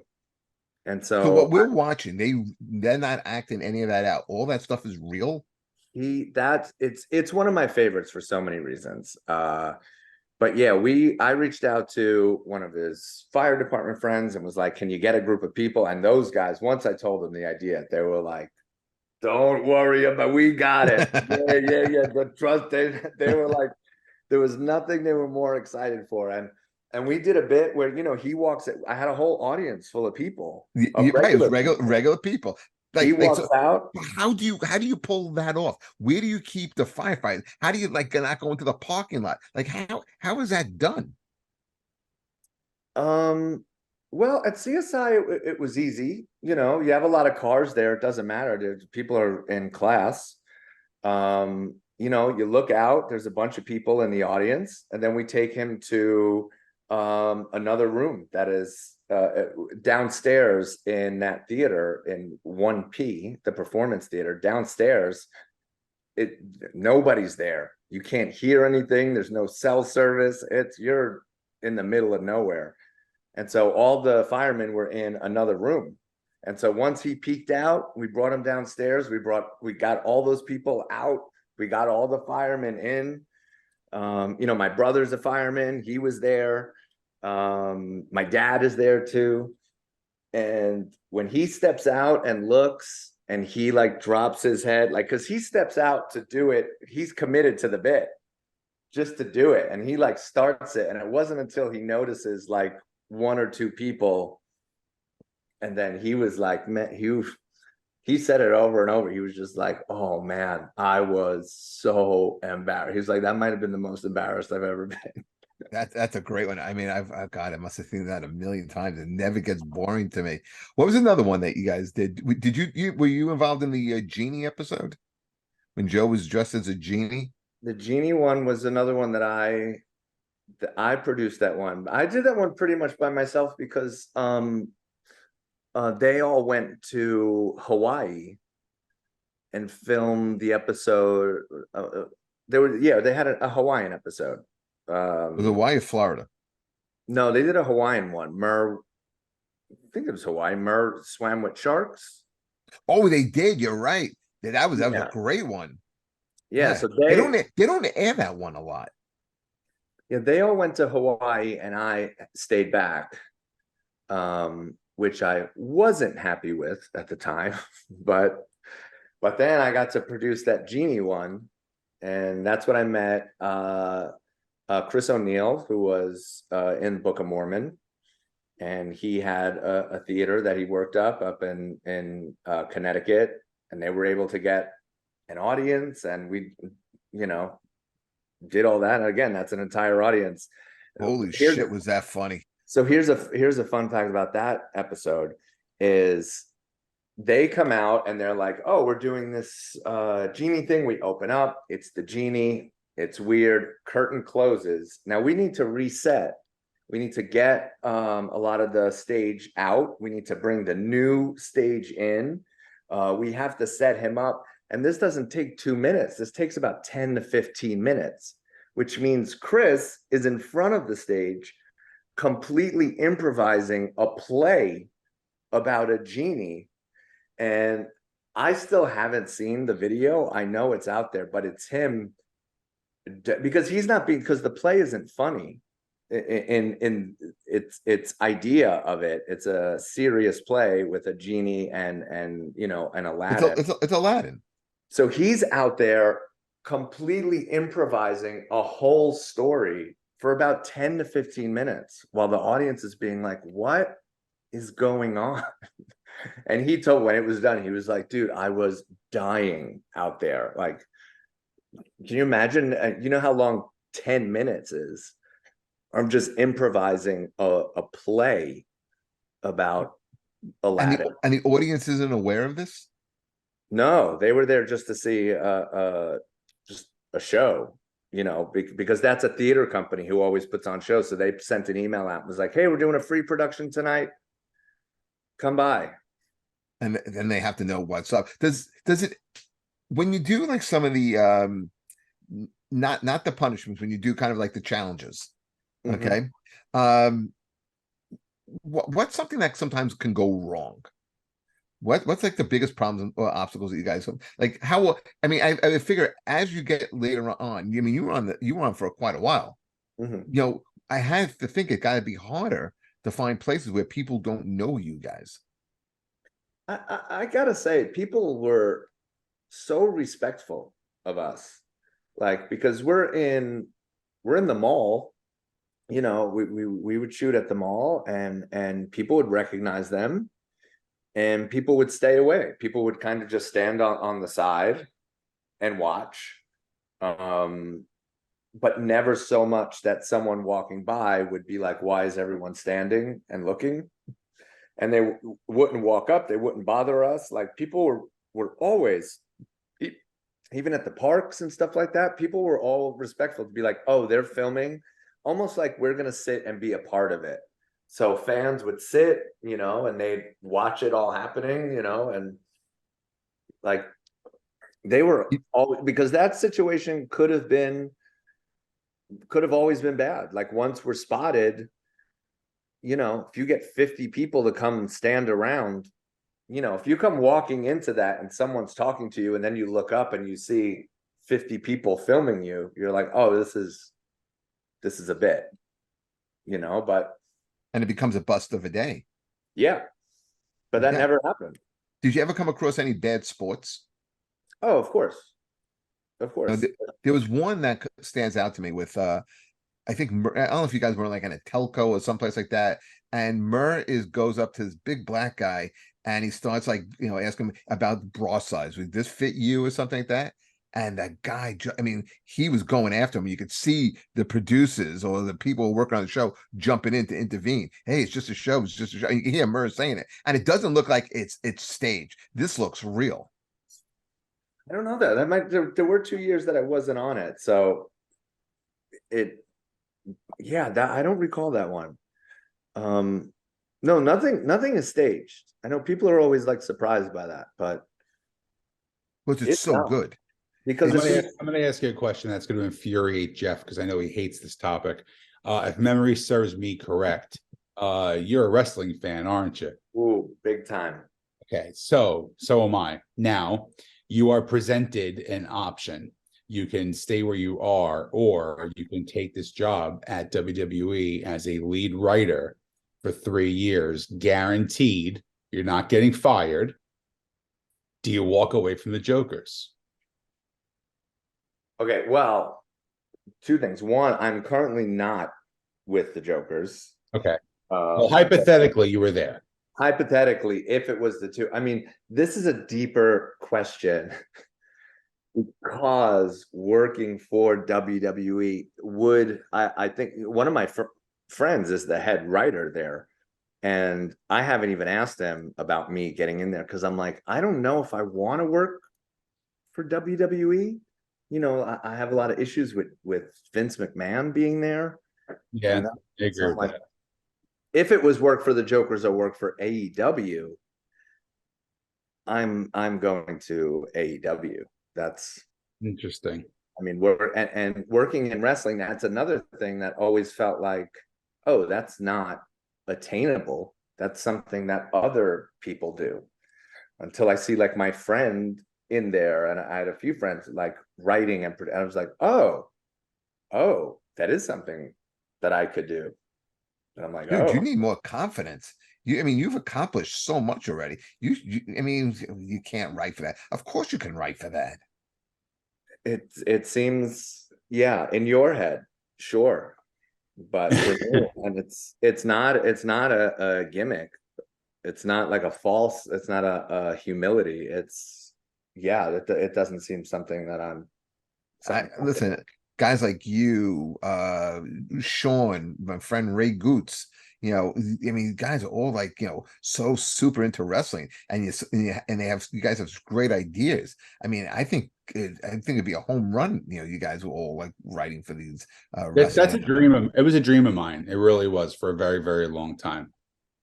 And so what we're watching, they're not acting any of that out. All that stuff is real. It's one of my favorites for so many reasons. But yeah, I reached out to one of his fire department friends and was like, can you get a group of people? And those guys, once I told them the idea, they were like, don't worry about, we got it. Yeah. But trust, they were like, there was nothing they were more excited for. And we did a bit where, he walks, I had a whole audience full of people. Regular people. He walks out. How do you pull that off? Where do you keep the firefighter? How do you not go into the parking lot? Like how is that done? Well, at CSI it was easy. You have a lot of cars there. It doesn't matter. People are in class. You look out, there's a bunch of people in the audience, and then we take him to another room that is downstairs in that theater in 1P, the performance theater downstairs. It Nobody's there. You can't hear anything. There's no cell service. You're in the middle of nowhere. And so all the firemen were in another room. And so once he peeked out, we brought him downstairs. We got all those people out. We got all the firemen in. My brother's a fireman. He was there. My dad is there too. And when he steps out and looks and he like drops his head, like, cause he steps out to do it. He's committed to the bit just to do it. And he like starts it. And it wasn't until he notices like one or two people. And then he was like, man, he said it over and over. He was just like, oh man, I was so embarrassed. He was like, that might have been the most embarrassed I've ever been. That's a great one. I mean, I've God, I must have seen that a million times. It never gets boring to me. What was another one that you guys did? Did you were you involved in the genie episode when Joe was dressed as a genie? The genie one was another one that I produced that one. I did that one pretty much by myself because they all went to Hawaii and filmed the episode. They had a Hawaiian episode. Was it Hawaii or Florida? No, they did a Hawaiian one. I think it was Hawaii. Murr swam with sharks. Oh, they did. You're right. That was Yeah. a great one. Yeah, Yeah. so They don't air that one a lot. yeah, they all went to Hawaii and I stayed back, which I wasn't happy with at the time. But then I got to produce that genie one, and that's when I met Chris O'Neill, who was in Book of Mormon, and he had a theater that he worked up in Connecticut, and they were able to get an audience, and we, did all that. And again, that's an entire audience. Holy shit, was that funny? So here's a fun fact about that episode is they come out and they're like, oh, we're doing this genie thing. We open up, it's the genie. It's weird. Curtain closes. Now we need to reset. We need to get a lot of the stage out. We need to bring the new stage in. We have to set him up. And this doesn't take 2 minutes. This takes about 10 to 15 minutes, which means Chris is in front of the stage, completely improvising a play about a genie. And I still haven't seen the video. I know it's out there, but it's him because because the play isn't funny in its idea of it. It's a serious play with a genie and Aladdin. It's Aladdin. So he's out there completely improvising a whole story for about 10 to 15 minutes while the audience is being like, what is going on? And he told, when it was done, he was like, dude, I was dying out there. Like, can you imagine? You know how long 10 minutes is? I'm just improvising a play about Aladdin. And the audience isn't aware of this? No, they were there just to see just a show, because that's a theater company who always puts on shows. So they sent an email out and was like, hey, we're doing a free production tonight. Come by. And then they have to know what's up. Does it, when you do like some of the not the punishments, when you do kind of like the challenges, okay, what's something that sometimes can go wrong? What's like the biggest problems or obstacles that you guys have? Like how? I mean, I figure as you get later on, I mean, you were on for quite a while. I have to think it got to be harder to find places where people don't know you guys. I gotta say, people were so respectful of us, like, because we're in the mall. We would shoot at the mall, and people would recognize them, and people would stay away. People would kind of just stand on the side and watch, but never so much that someone walking by would be like, why is everyone standing and looking? And they wouldn't walk up. They wouldn't bother us. Like, people were always, even at the parks and stuff like that, people were all respectful to be like, oh, they're filming. almost like we're gonna sit and be a part of it. So fans would sit, and they'd watch it all happening, and like they were all, because that situation could have always been bad. Like once we're spotted, if you get 50 people to come and stand around, if you come walking into that and someone's talking to you and then you look up and you see 50 people filming you, you're like, oh, this is a bit, but And it becomes a bust of a day. yeah, but that Yeah. never happened. Did you ever come across any bad sports? Oh, of course. Of No, course. there was one that stands out to me with I think I don't know if you guys were like in a telco or someplace like that, and goes up to this big black guy and he starts like asking him about bra size. Would this fit you or something like that? And that guy, I mean, he was going after him. You could see the producers or the people working on the show jumping in to intervene. Hey, it's just a show. It's just a show. You can hear Murr saying it, and it doesn't look like it's staged. This looks real. I don't know that. There were 2 years that I wasn't on it. So that I don't recall that one. No, nothing is staged. I know people are always like surprised by that, but It's so not. good. Because I'm going to ask you a question that's going to infuriate Jeff because I know he hates this topic. If memory serves me correct, you're a wrestling fan, aren't you? ooh, big time. Okay, so am I. Now, you are presented an option. You can stay where you are, or you can take this job at WWE as a lead writer for 3 years, guaranteed. You're not getting fired. Do you walk away from the Jokers? Okay, well, two things. One, I'm currently not with the Jokers. Okay. Well, hypothetically, you were there. Hypothetically, if it was the two, I mean, this is a deeper question because working for WWE I think one of my friends is the head writer there. And I haven't even asked him about me getting in there because I'm like, I don't know if I want to work for WWE. I have a lot of issues with Vince McMahon being there. Yeah, And I agree with that. if it was work for the Jokers or work for AEW, I'm going to AEW. That's interesting. I mean, and working in wrestling, that's another thing that always felt like, oh, that's not attainable. That's something that other people do. Until I see like my friend in there, and I had a few friends like writing, and I was like, oh, that is something that I could do. And I'm like, Dude, oh, you need more confidence. I mean, you've accomplished so much already. I mean, you can't write for that. Of course, you can write for that. it seems, yeah, in your head, sure, but for me, and it's not a gimmick. It's not like it's not a humility. It doesn't seem something that I'm. Listen, guys like you, Sean, my friend Ray Goots, I mean, guys are all like, so super into wrestling, and you guys have great ideas. I mean, I think it'd be a home run. You guys were all like writing for these That's a wrestling. dream. It was a dream of mine. It really was for a very, very long time.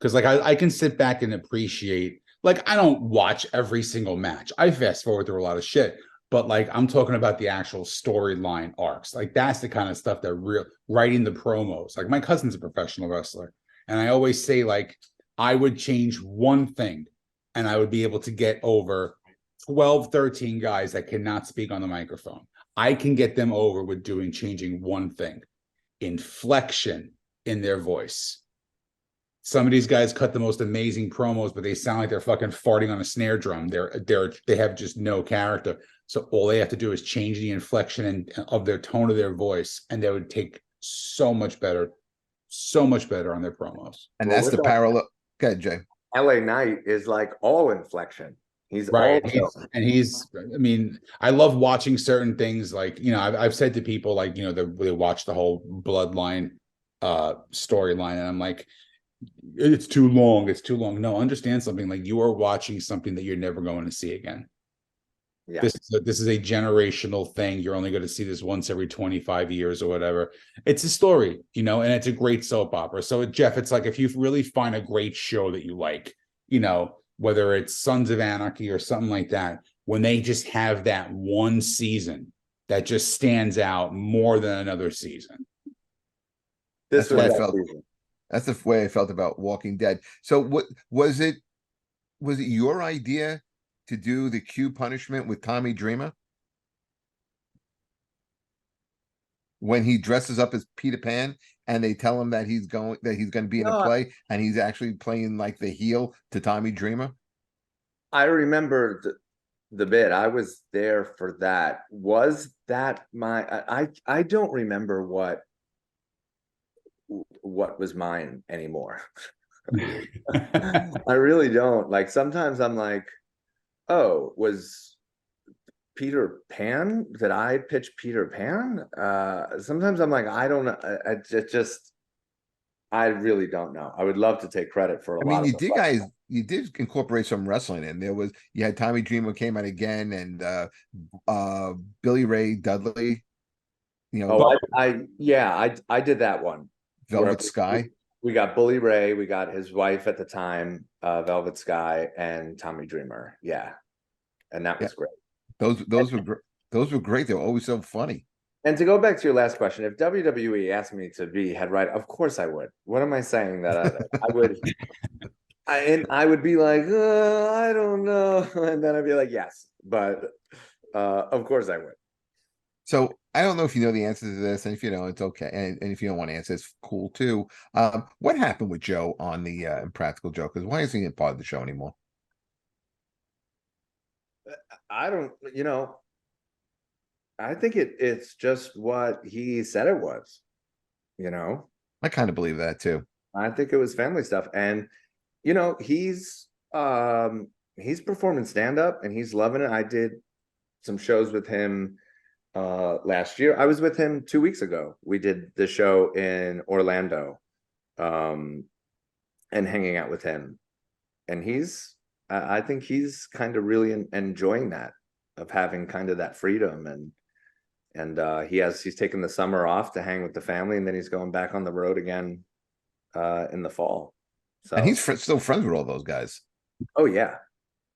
Because like I can sit back and appreciate. Like I don't watch every single match. I fast forward through a lot of shit. But like I'm talking about the actual storyline arcs. Like that's the kind of stuff that writing the promos. Like my cousin's a professional wrestler. And I always say, like, I would change one thing and I would be able to get over 12, 13 guys that cannot speak on the microphone. I can get them over with changing one thing: inflection in their voice. Some of these guys cut the most amazing promos, but they sound like they're fucking farting on a snare drum. They have just no character. So all they have to do is change the inflection of their tone of their voice, and they would take so much better on their promos. And that's the parallel. Go ahead, Jay. LA Knight is like all inflection. He's right. He's I mean, I love watching certain things. Like, I've said to people, like, they watch the whole Bloodline storyline, and I'm like, it's too long. It's too long. No, understand something. Like, you are watching something that you're never going to see again. Yeah. This is a generational thing. You're only going to see this once every 25 years or whatever. It's a story, and it's a great soap opera. So, Jeff, it's like if you really find a great show that you like, whether it's Sons of Anarchy or something like that, when they just have that one season that just stands out more than another season. This That's the way was I that felt. season. That's the way I felt about Walking Dead. So what was it? Was it your idea to do the Q punishment with Tommy Dreamer when he dresses up as Peter Pan and they tell him that he's going to be in a No, play and he's actually playing like the heel to Tommy Dreamer? I remember the bit. I was there for that. Was that my? I don't remember what was mine anymore. I really don't. Like sometimes I'm like, oh, was Peter Pan? Did I pitch Peter Pan? Sometimes I'm like, I don't know. I really don't know. I would love to take credit for a I lot mean, of the stuff. you did incorporate some wrestling in. You had Tommy Dreamer came out again and Billy Ray Dudley, Oh, I did that one where Velvet Sky. we got Bully Ray, we got his wife at the time, Velvet Sky, and Tommy Dreamer. Yeah, and that Yeah, was great. those were great. They were always so funny. And to go back to your last question, if WWE asked me to be head writer, of course I would. What am I saying that I would? I would be like, I don't know, and then I'd be like, yes, but of course I would. So I don't know if you know the answer to this, and if you know, it's okay. And if you don't want to answer, it's cool too. What happened with Joe on the Impractical Jokers? Why isn't he a part of the show anymore? I don't, I think it's just what he said it was, I kind of believe that too. I think it was family stuff. And, he's performing stand-up and he's loving it. I did some shows with him last year. I was with him 2 weeks ago. We did the show in Orlando, and hanging out with him. And I think he's kind of really enjoying that, of having kind of that freedom, and he's taken the summer off to hang with the family, and then he's going back on the road again in the fall. So, And he's still friends with all those guys. oh yeah.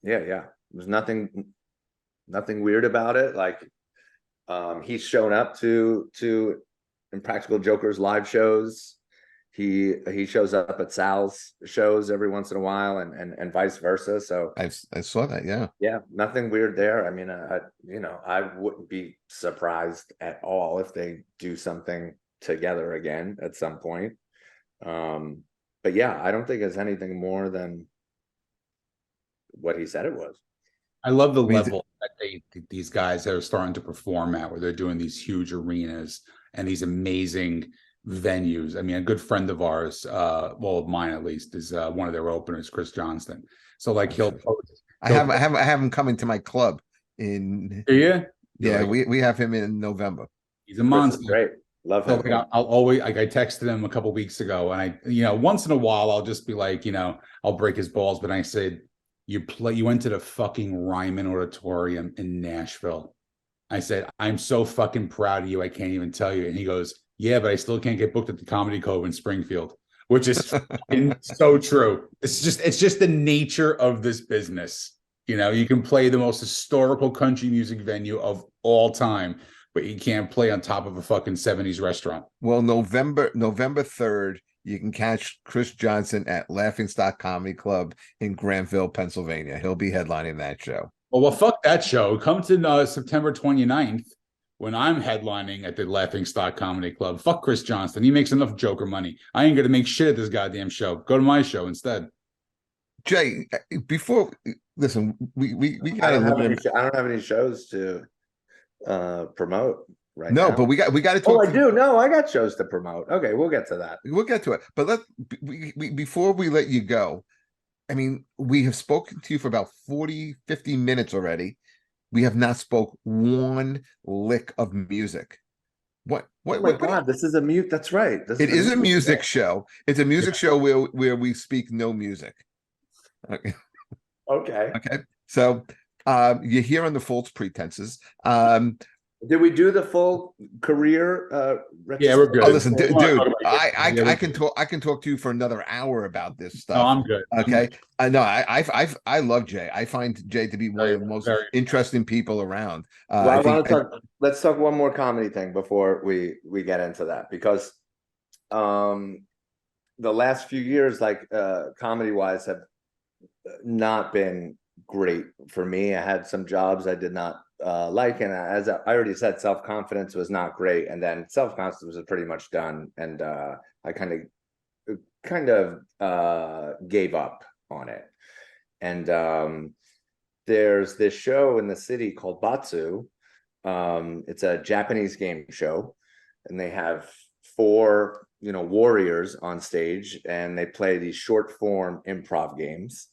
There's nothing weird about it. Like, he's shown up to Impractical Jokers live shows. He shows up at Sal's shows every once in a while, and vice versa. So I saw that. yeah, nothing weird there. I mean, I wouldn't be surprised at all if they do something together again at some point. But yeah, I don't think it's anything more than what he said it was. I love the level that these guys that are starting to perform at, where they're doing these huge arenas and these amazing venues. I mean, a good friend of ours, well, of mine at least, is one of their openers, Chris Johnston. So like I have him coming to my club in. Yeah, Yeah, we have him in November. He's a monster. Great. Love him. So, like, I'll always, like, I texted him a couple weeks ago, and once in a while I'll just be like, I'll break his balls, but I said, you went to the fucking Ryman Auditorium in Nashville. I said, I'm so fucking proud of you, I can't even tell you. And he goes, yeah, but I still can't get booked at the Comedy Cove in Springfield, which is so true. It's just the nature of this business. You can play the most historical country music venue of all time, but you can't play on top of a fucking 70s restaurant. Well, November 3rd, you can catch Chris Johnson at Laughingstock Comedy Club in Granville, Pennsylvania. He'll be headlining that show. Well, fuck that show. Come to September 29th when I'm headlining at the Laughingstock Comedy Club. Fuck Chris Johnston. He makes enough Joker money. I ain't gonna make shit at this goddamn show. Go to my show instead. Jay, listen, we got I don't have any shows to promote right now. No, but we got to talk. Oh, I do. No, I got shows to promote. Okay, we'll get to that. We'll get to it. But before we let you go, I mean, we have spoken to you for about 40, 50 minutes already. We have not spoke one lick of music. What? Oh my God, this is a mute. That's right. It is a music show. It's a music show where we speak no music. Okay. Okay. Okay. So You're here on the false pretenses. Did we do the full career Yeah, we're retrospective? good. Oh, listen, We wanna talk dude, about it. Yeah, we're good. I can talk to you for another hour about this No, stuff. I'm good. I'm Okay, good. I know. I love Jay. I find Jay to be one Very, of the most very. interesting people around. Well, I I think want to talk. Let's talk one more comedy thing before we get into that, because the last few years, like comedy wise, have not been great for me. I had some jobs I did not like, and as I already said, self-confidence was not great, and then self-confidence was pretty much done, and I kind of gave up on it. And there's this show in the city called Batsu. It's a Japanese game show, and they have four, warriors on stage, and they play these short form improv games.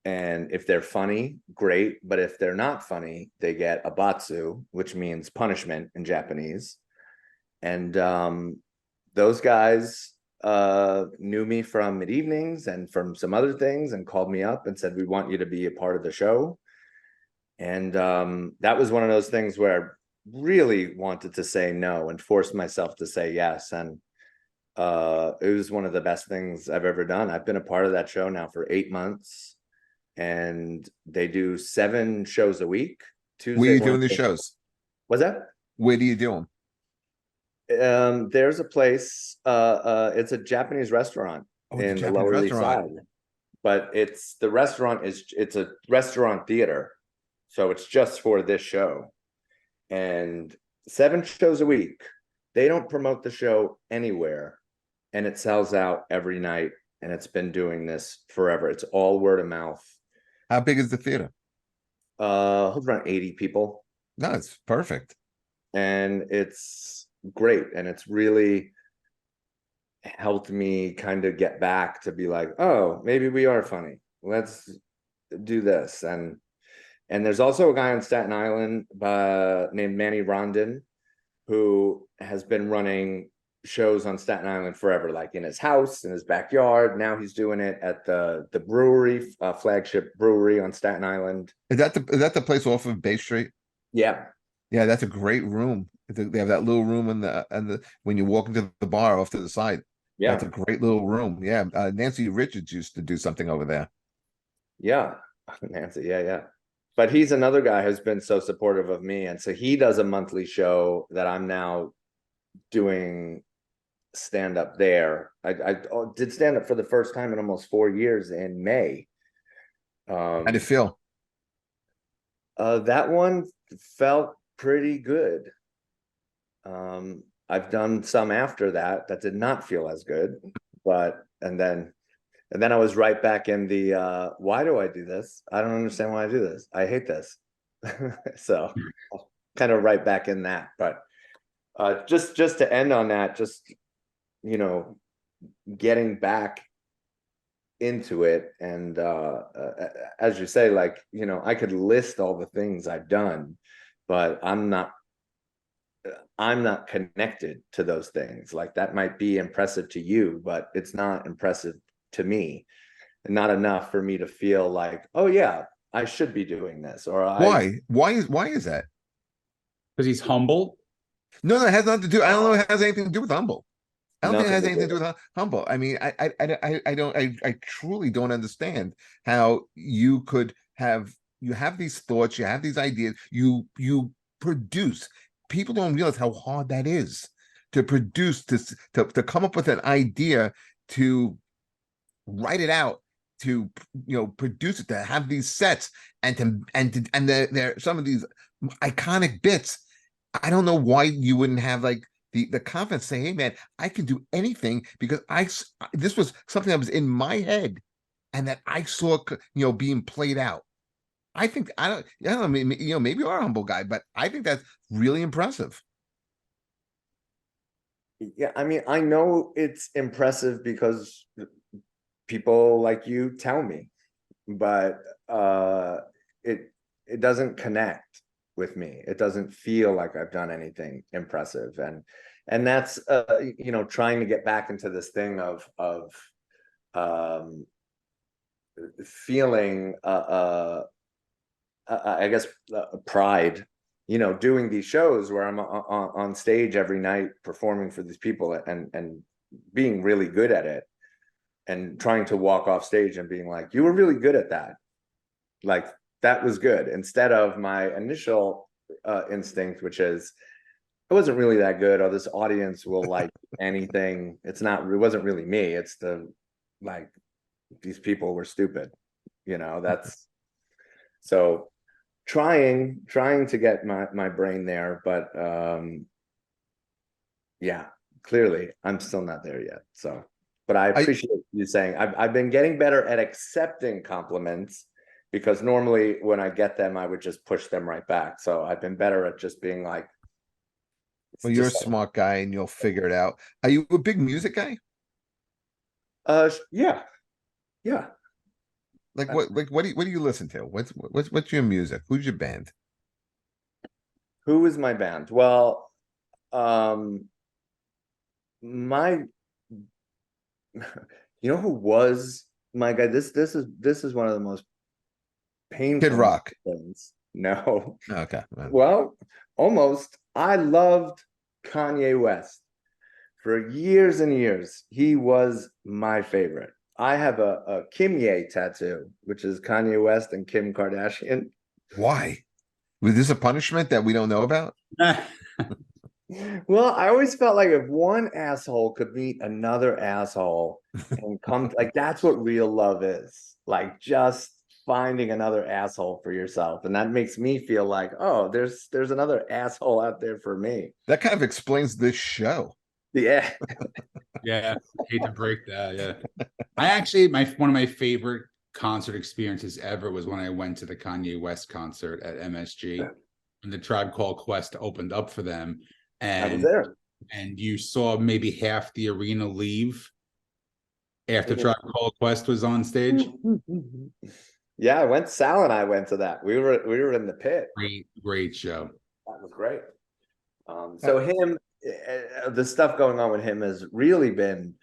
And if they're funny, great. But if they're not funny, they get a batsu, which means punishment in Japanese. And those guys knew me from mid evenings and from some other things, and called me up and said, "We want you to be a part of the show." And that was one of those things where I really wanted to say no and forced myself to say yes. And it was one of the best things I've ever done. I've been a part of that show now for 8 months, and they do 7 shows a week. where are Tuesday, you doing the Wednesday. shows? What's that? Where do you do them? There's a place, it's a Japanese restaurant Oh, the in the Japanese Lower East restaurant. Side, but it's a restaurant theater, so it's just for this show. And 7 shows a week. They don't promote the show anywhere, and it sells out every night, and it's been doing this forever. It's all word of mouth. How big is the theater? Holds around 80 people, No, it's perfect. and it's great, and it's really helped me kind of get back to be like, oh, maybe we are funny. Let's do this. And there's also a guy on Staten Island named Manny Rondon, who has been running shows on Staten Island forever, like in his house, in his backyard. Now he's doing it at the brewery, flagship brewery on Staten Island. Is that the place off of Bay Street? Yeah, Yeah, that's a great room. They have that little room in the when you walk into the bar off to the side. That's a yeah, great little room. Yeah, Nancy Richards used to do something over there. yeah. Nancy, yeah. But he's another guy who's been so supportive of me, and so he does a monthly show that I'm now doing stand up there. I did stand up for the first time in almost 4 years in May. How'd it feel? That one felt pretty good. I've done some after that did not feel as good, but and then I was right back in the why do I do this? I don't understand why I do this. I hate this. So kind of right back in that. But just to end on that, just getting back into it, and as you say, like, I could list all the things I've done, but I'm not connected to those things. Like, that might be impressive to you, but it's not impressive to me, and not enough for me to feel like, oh yeah, I should be doing this. Or Why is that? Because he's humble. No, it has nothing to do. I don't know. It has anything to do with humble. I don't think it nothing has to anything to do. do with humble. I mean, I truly don't understand how you could have these thoughts, you have these ideas, you produce. People don't realize how hard that is to produce this, to come up with an idea, to write it out, to produce it, to have these sets, and there some of these iconic bits. I don't know why you wouldn't have like the confidence say, hey man, I can do anything, because this was something that was in my head and that I saw being played out. I don't know, maybe you are a humble guy, but I think that's really impressive. Yeah, I mean, I know it's impressive because people like you tell me, but it doesn't connect with me. It doesn't feel like I've done anything impressive, and that's trying to get back into this thing of feeling I guess pride, doing these shows where I'm on stage every night performing for these people and being really good at it, and trying to walk off stage and being like, you were really good at that. Like, that was good, instead of my initial instinct, which is, it wasn't really that good, or this audience will like anything. It wasn't really me. It's like, these people were stupid. That's so trying to get my brain there, but yeah, clearly I'm still not there yet. So, but I appreciate you saying I've been getting better at accepting compliments, because normally when I get them, I would just push them right back. So I've been better at just being like, Well, you're a smart guy and you'll figure it out. Are you a big music guy? Yeah. Like what do you listen to? What's your music? Who's your band? Who is my band? Well, my who was my guy? This is one of the most painful Kid Rock. things. No. Okay. Well, almost. I loved Kanye West for years and years. He was my favorite. I have a Kimye tattoo, which is Kanye West and Kim Kardashian. Why? Was this a punishment that we don't know about? Well, I always felt like if one asshole could meet another asshole and come, like, that's what real love is. Like, just finding another asshole for yourself. And that makes me feel like, oh, there's another asshole out there for me. That kind of explains this show. Yeah. Yeah, hate to break that. Yeah, I actually, one of my favorite concert experiences ever was when I went to the Kanye West concert at MSG, and the Tribe Called Quest opened up for them, I was and there. and you saw maybe half the arena leave after Tribe Called Quest was on stage. Yeah, Sal and I went to that. We were in the pit. Great show. That was great. So him, the stuff going on with him has really been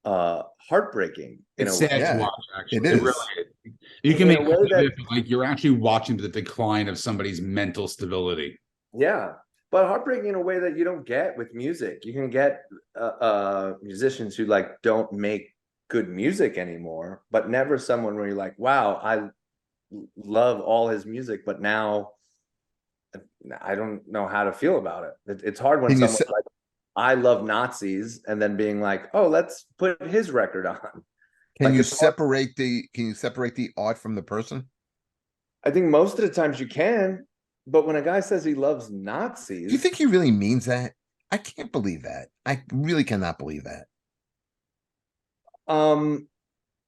heartbreaking. It's sad to watch, actually. It is. Really is. You can make it like you're actually watching the decline of somebody's mental stability. Yeah, but heartbreaking in a way that you don't get with music. You can get musicians who like don't make good music anymore, but never someone where you're like, wow, I love all his music, but now I don't know how to feel about it. It's hard when someone's like, I love Nazis, and then being like, oh, let's put his record on. Can you separate the art from the person? I think most of the times you can, but when a guy says he loves Nazis, do you think he really means that? I can't believe that. I really cannot believe that.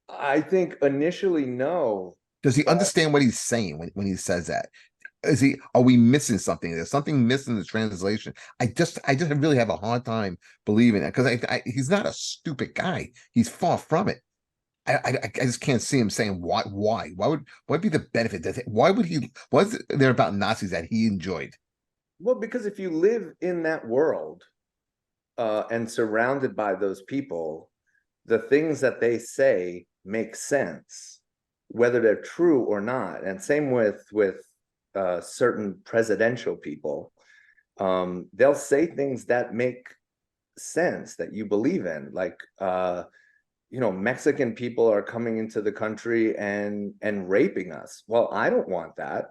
I think initially, no. Does he understand what he's saying when he says that? Are we missing something? There's something missing in the translation. I just really have a hard time believing that, because he's not a stupid guy. He's far from it. I just can't see him saying why would be the benefit? What's there about Nazis that he enjoyed? Well, because if you live in that world and surrounded by those people, the things that they say make sense, whether they're true or not. And same with certain presidential people. They'll say things that make sense, that you believe in, like Mexican people are coming into the country and raping us. Well, I don't want that.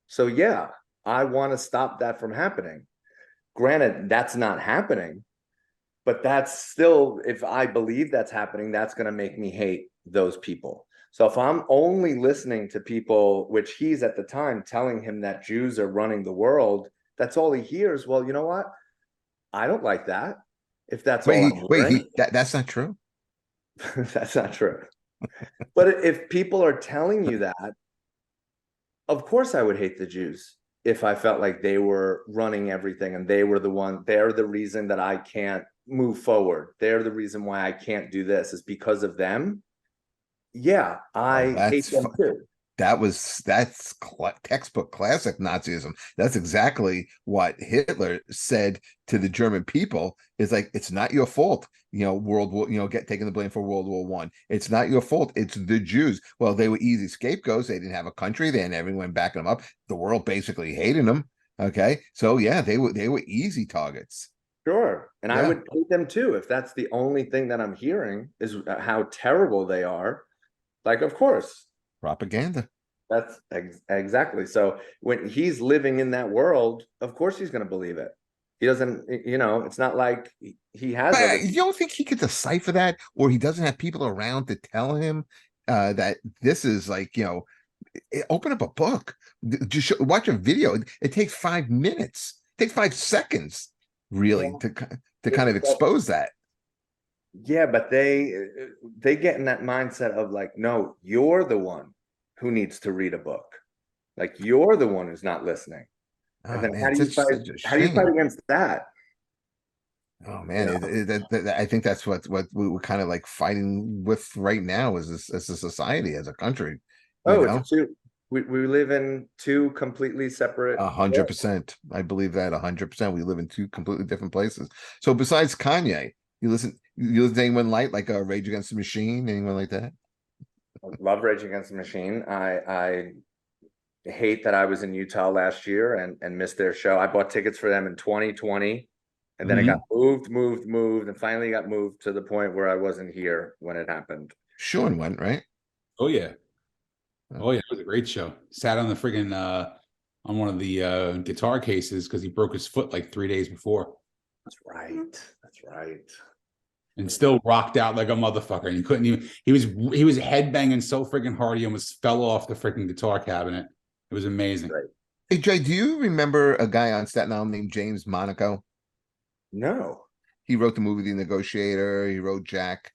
So yeah, I want to stop that from happening. Granted, that's not happening, but that's still, if I believe that's happening, that's going to make me hate those people. So if I'm only listening to people, which he's at the time telling him that Jews are running the world, that's all he hears. Well, you know what? I don't like that. If that's that's not true. That's not true. But if people are telling you that, of course I would hate the Jews if I felt like they were running everything and they're the reason that I can't move forward. They're the reason why I can't do this, is because of them. Yeah, I hate them too. that's textbook classic Nazism. That's exactly what Hitler said to the German people. Is like, it's not your fault, World War, get taking the blame for World War One. It's not your fault. It's the Jews. Well, they were easy scapegoats. They didn't have a country. They had everyone backing them up. The world basically hated them. Okay, so yeah, they were easy targets. Sure. And I Yeah. would hate them too if that's the only thing that I'm hearing is how terrible they are. Like, of course, Propaganda. that's exactly. So when he's living in that world, of course he's going to believe it. He doesn't, it's not like he has But other. you don't think he could decipher that, or he doesn't have people around to tell him that this is like, open up a book, just watch a video. It takes 5 minutes, it takes 5 seconds, really, Yeah. to kind of expose that. Yeah, but they get in that mindset of like, no, you're the one who needs to read a book. Like, you're the one who's not listening. And Oh then man, how do you it's fight? such a How do you fight shame. against that? Oh You man, know? I think that's what we're kind of like fighting with right now as a society, as a country. You Oh, know, it's two. We live in two completely separate worlds. 100%. I believe that 100%. We live in two completely different places. So besides Kanye, you listen to anyone like Rage Against the Machine, anyone like that? I love Rage Against the Machine. I hate that I was in Utah last year and missed their show. I bought tickets for them in 2020, and then it got moved, and finally got moved to the point where I wasn't here when it happened. Sean went, right? Oh yeah. Oh yeah, it was a great show. Sat on the friggin' on one of the guitar cases because he broke his foot like 3 days before. That's right. That's right. And still rocked out like a motherfucker. And he couldn't even he was headbanging so freaking hard he almost fell off the freaking guitar cabinet. It was amazing. Right. Hey Jay, do you remember a guy on Staten Island named James Monaco? No. He wrote the movie The Negotiator, he wrote Jack.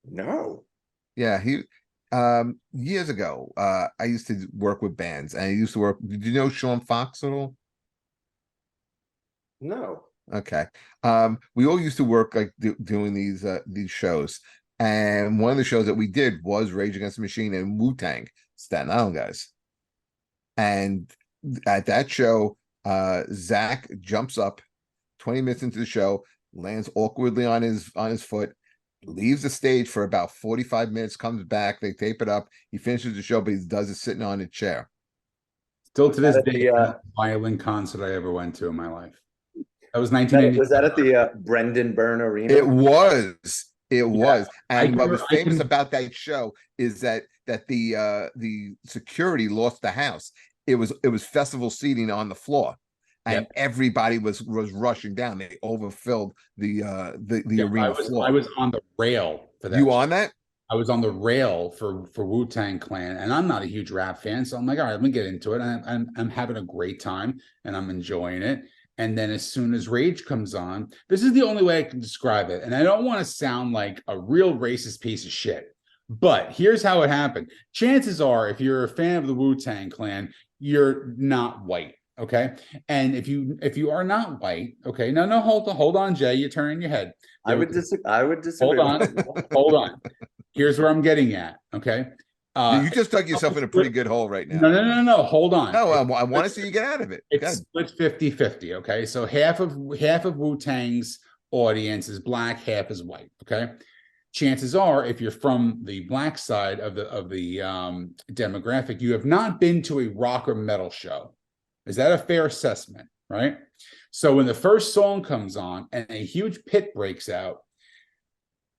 No. Yeah, he years ago, I used to work with bands, and I used to work. Did you know Sean Fox at all? No. Okay. We all used to work like doing these shows. And one of the shows that we did was Rage Against the Machine and Wu-Tang, Staten Island guys. And at that show, Zach jumps up 20 minutes into the show, lands awkwardly on his foot, leaves the stage for about 45 minutes, comes back, they tape it up, he finishes the show, but he does it sitting on a chair. Still to this At day, the violin concert I ever went to in my life. That was was that 1980. at the Brendan Byrne Arena? It was. It was. And what was I famous can- about that show is that the security lost the house. It was festival seating on the floor, and Yep. everybody was rushing down. They overfilled the Yeah, arena floor. I was on the rail for that. You on that? I was on the rail for Wu-Tang Clan, and I'm not a huge rap fan, so I'm like, all right, let me get into it. I'm having a great time, and I'm enjoying it. And then as soon as Rage comes on, this is the only way I can describe it. And I don't want to sound like a real racist piece of shit, but here's how it happened. Chances are, if you're a fan of the Wu-Tang Clan, you're not white. Okay. And if you are not white, okay, no, hold on, Jay, you're turning your head. I would disagree. Hold on, hold on. Here's where I'm getting at. Okay. You just dug yourself in a pretty good hole right now. No. Hold on. No, I want to see you get out of it. It's split 50-50. Okay. So half of Wu-Tang's audience is black, half is white. Okay. Chances are, if you're from the black side of the demographic, you have not been to a rock or metal show. Is that a fair assessment? Right. So when the first song comes on and a huge pit breaks out,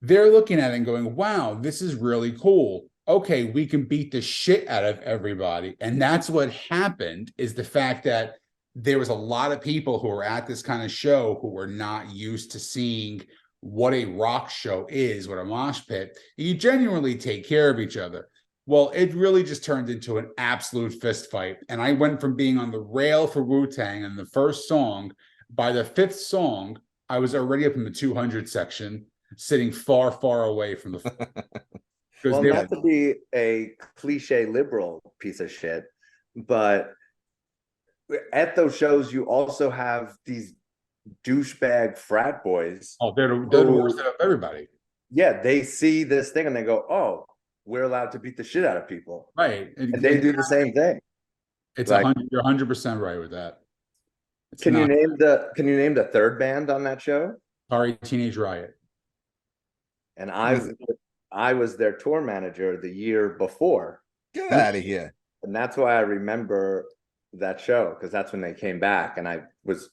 they're looking at it and going, wow, this is really cool. Okay, we can beat the shit out of everybody. And that's what happened, is the fact that there was a lot of people who were at this kind of show who were not used to seeing what a rock show is, what a mosh pit. You genuinely take care of each other. Well, it really just turned into an absolute fist fight. And I went from being on the rail for Wu-Tang and the first song, by the fifth song, I was already up in the 200 section, sitting far, far away from the Well, not to be a cliche liberal piece of shit, but at those shows, you also have these douchebag frat boys. Oh, they're the worst of everybody. Yeah, they see this thing and they go, oh, we're allowed to beat the shit out of people, Right. and they do the same thing. It's Like, 100. You're 100% right with that. It's can you not name the third band on that show? sorry, Teenage Riot. And Listen, I was their tour manager the year before, get out of here. and that's why I remember that show, because that's when they came back, and I was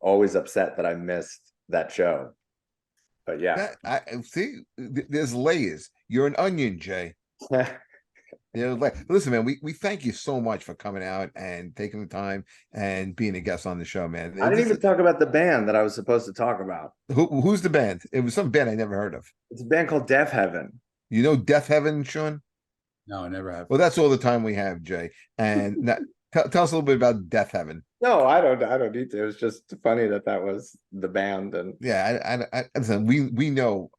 always upset that I missed that show. But yeah. I see. There's layers. You're an onion, Jay. You know, like, listen, man. We thank you so much for coming out and taking the time and being a guest on the show, man. I didn't even talk about the band that I was supposed to talk about. Who's the band? It was some band I never heard of. It's a band called Deaf Heaven. You know Death Heaven, Sean? No, I never have. Well, that's all the time we have, Jay. And now, tell us a little bit about Death Heaven. No, I don't need to. It was just funny that was the band. And Yeah, listen, we know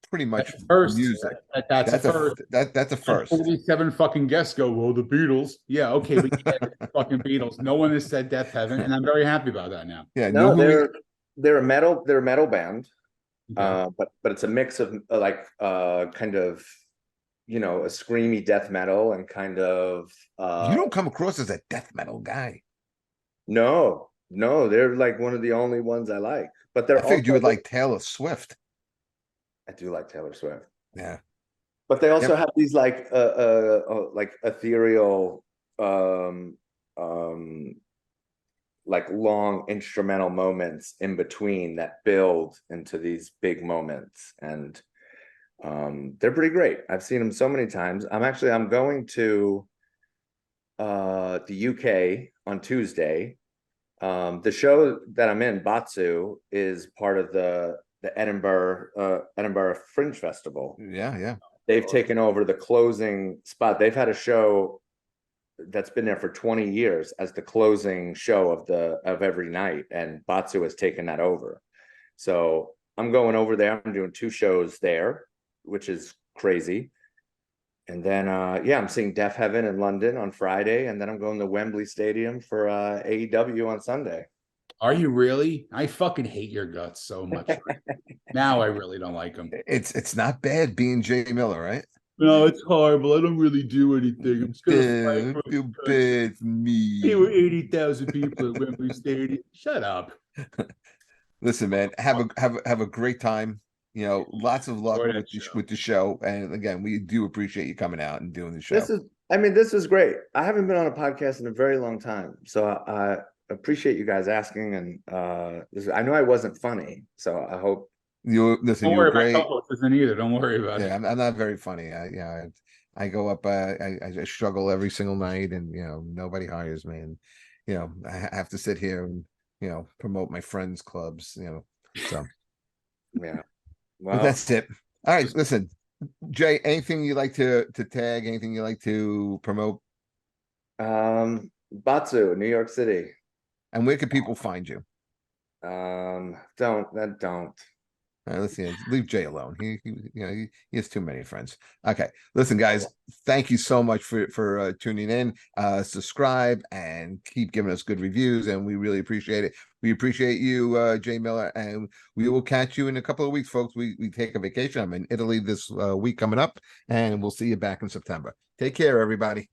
pretty much First, music. that's a first. That's a first. 47 fucking guests go, well, the Beatles. Yeah, okay, but yeah, the fucking Beatles. No one has said Death Heaven, and I'm very happy about that now. Yeah, no, they're a metal band. Okay. But it's a mix of kind of, you know, a screamy death metal and kind of you don't come across as a death metal guy. no, they're like one of the only ones I like. But they're I figured you would like Taylor Swift. I do like Taylor Swift. Yeah. But they also have these like ethereal like long instrumental moments in between that build into these big moments, and they're pretty great. I've seen them so many times. I'm going to the UK on Tuesday. The show that I'm in, Batsu, is part of the Edinburgh Fringe Festival. Yeah. They've taken over the closing spot. They've had a show that's been there for 20 years as the closing show of every night, and Batsu has taken that over. So I'm going over there. I'm doing 2 shows there, which is crazy. And then I'm seeing Deaf Heaven in London on Friday, and then I'm going to Wembley Stadium for AEW on Sunday. Are you really? I fucking hate your guts so much. Now I really don't like them. It's not bad being Jay Miller, right? No, it's horrible. I don't really do anything. I'm just gonna fight feel bad for me. There were 80,000 people at Wembley Stadium. Shut up. Listen, man, have a great time. You know, lots of luck with the show. And again, we do appreciate you coming out and doing the show. This is great. I haven't been on a podcast in a very long time, so I appreciate you guys asking. And I know I wasn't funny, so I hope don't worry, great. my co-host isn't either. Don't worry about it. I'm not very funny. I go up. I struggle every single night, and nobody hires me, and I have to sit here and promote my friends' clubs. So yeah. Well, but that's it. All right, listen, Jay. Anything you like to tag? Anything you like to promote? Batsu, New York City. And where can people find you? Don't. Let's see. Leave Jay alone. He has too many friends. Okay, listen, guys. Thank you so much for tuning in. Subscribe and keep giving us good reviews, and we really appreciate it. We appreciate you, Jay Miller, and we will catch you in a couple of weeks, folks. We take a vacation. I'm in Italy this week coming up, and we'll see you back in September. Take care, everybody.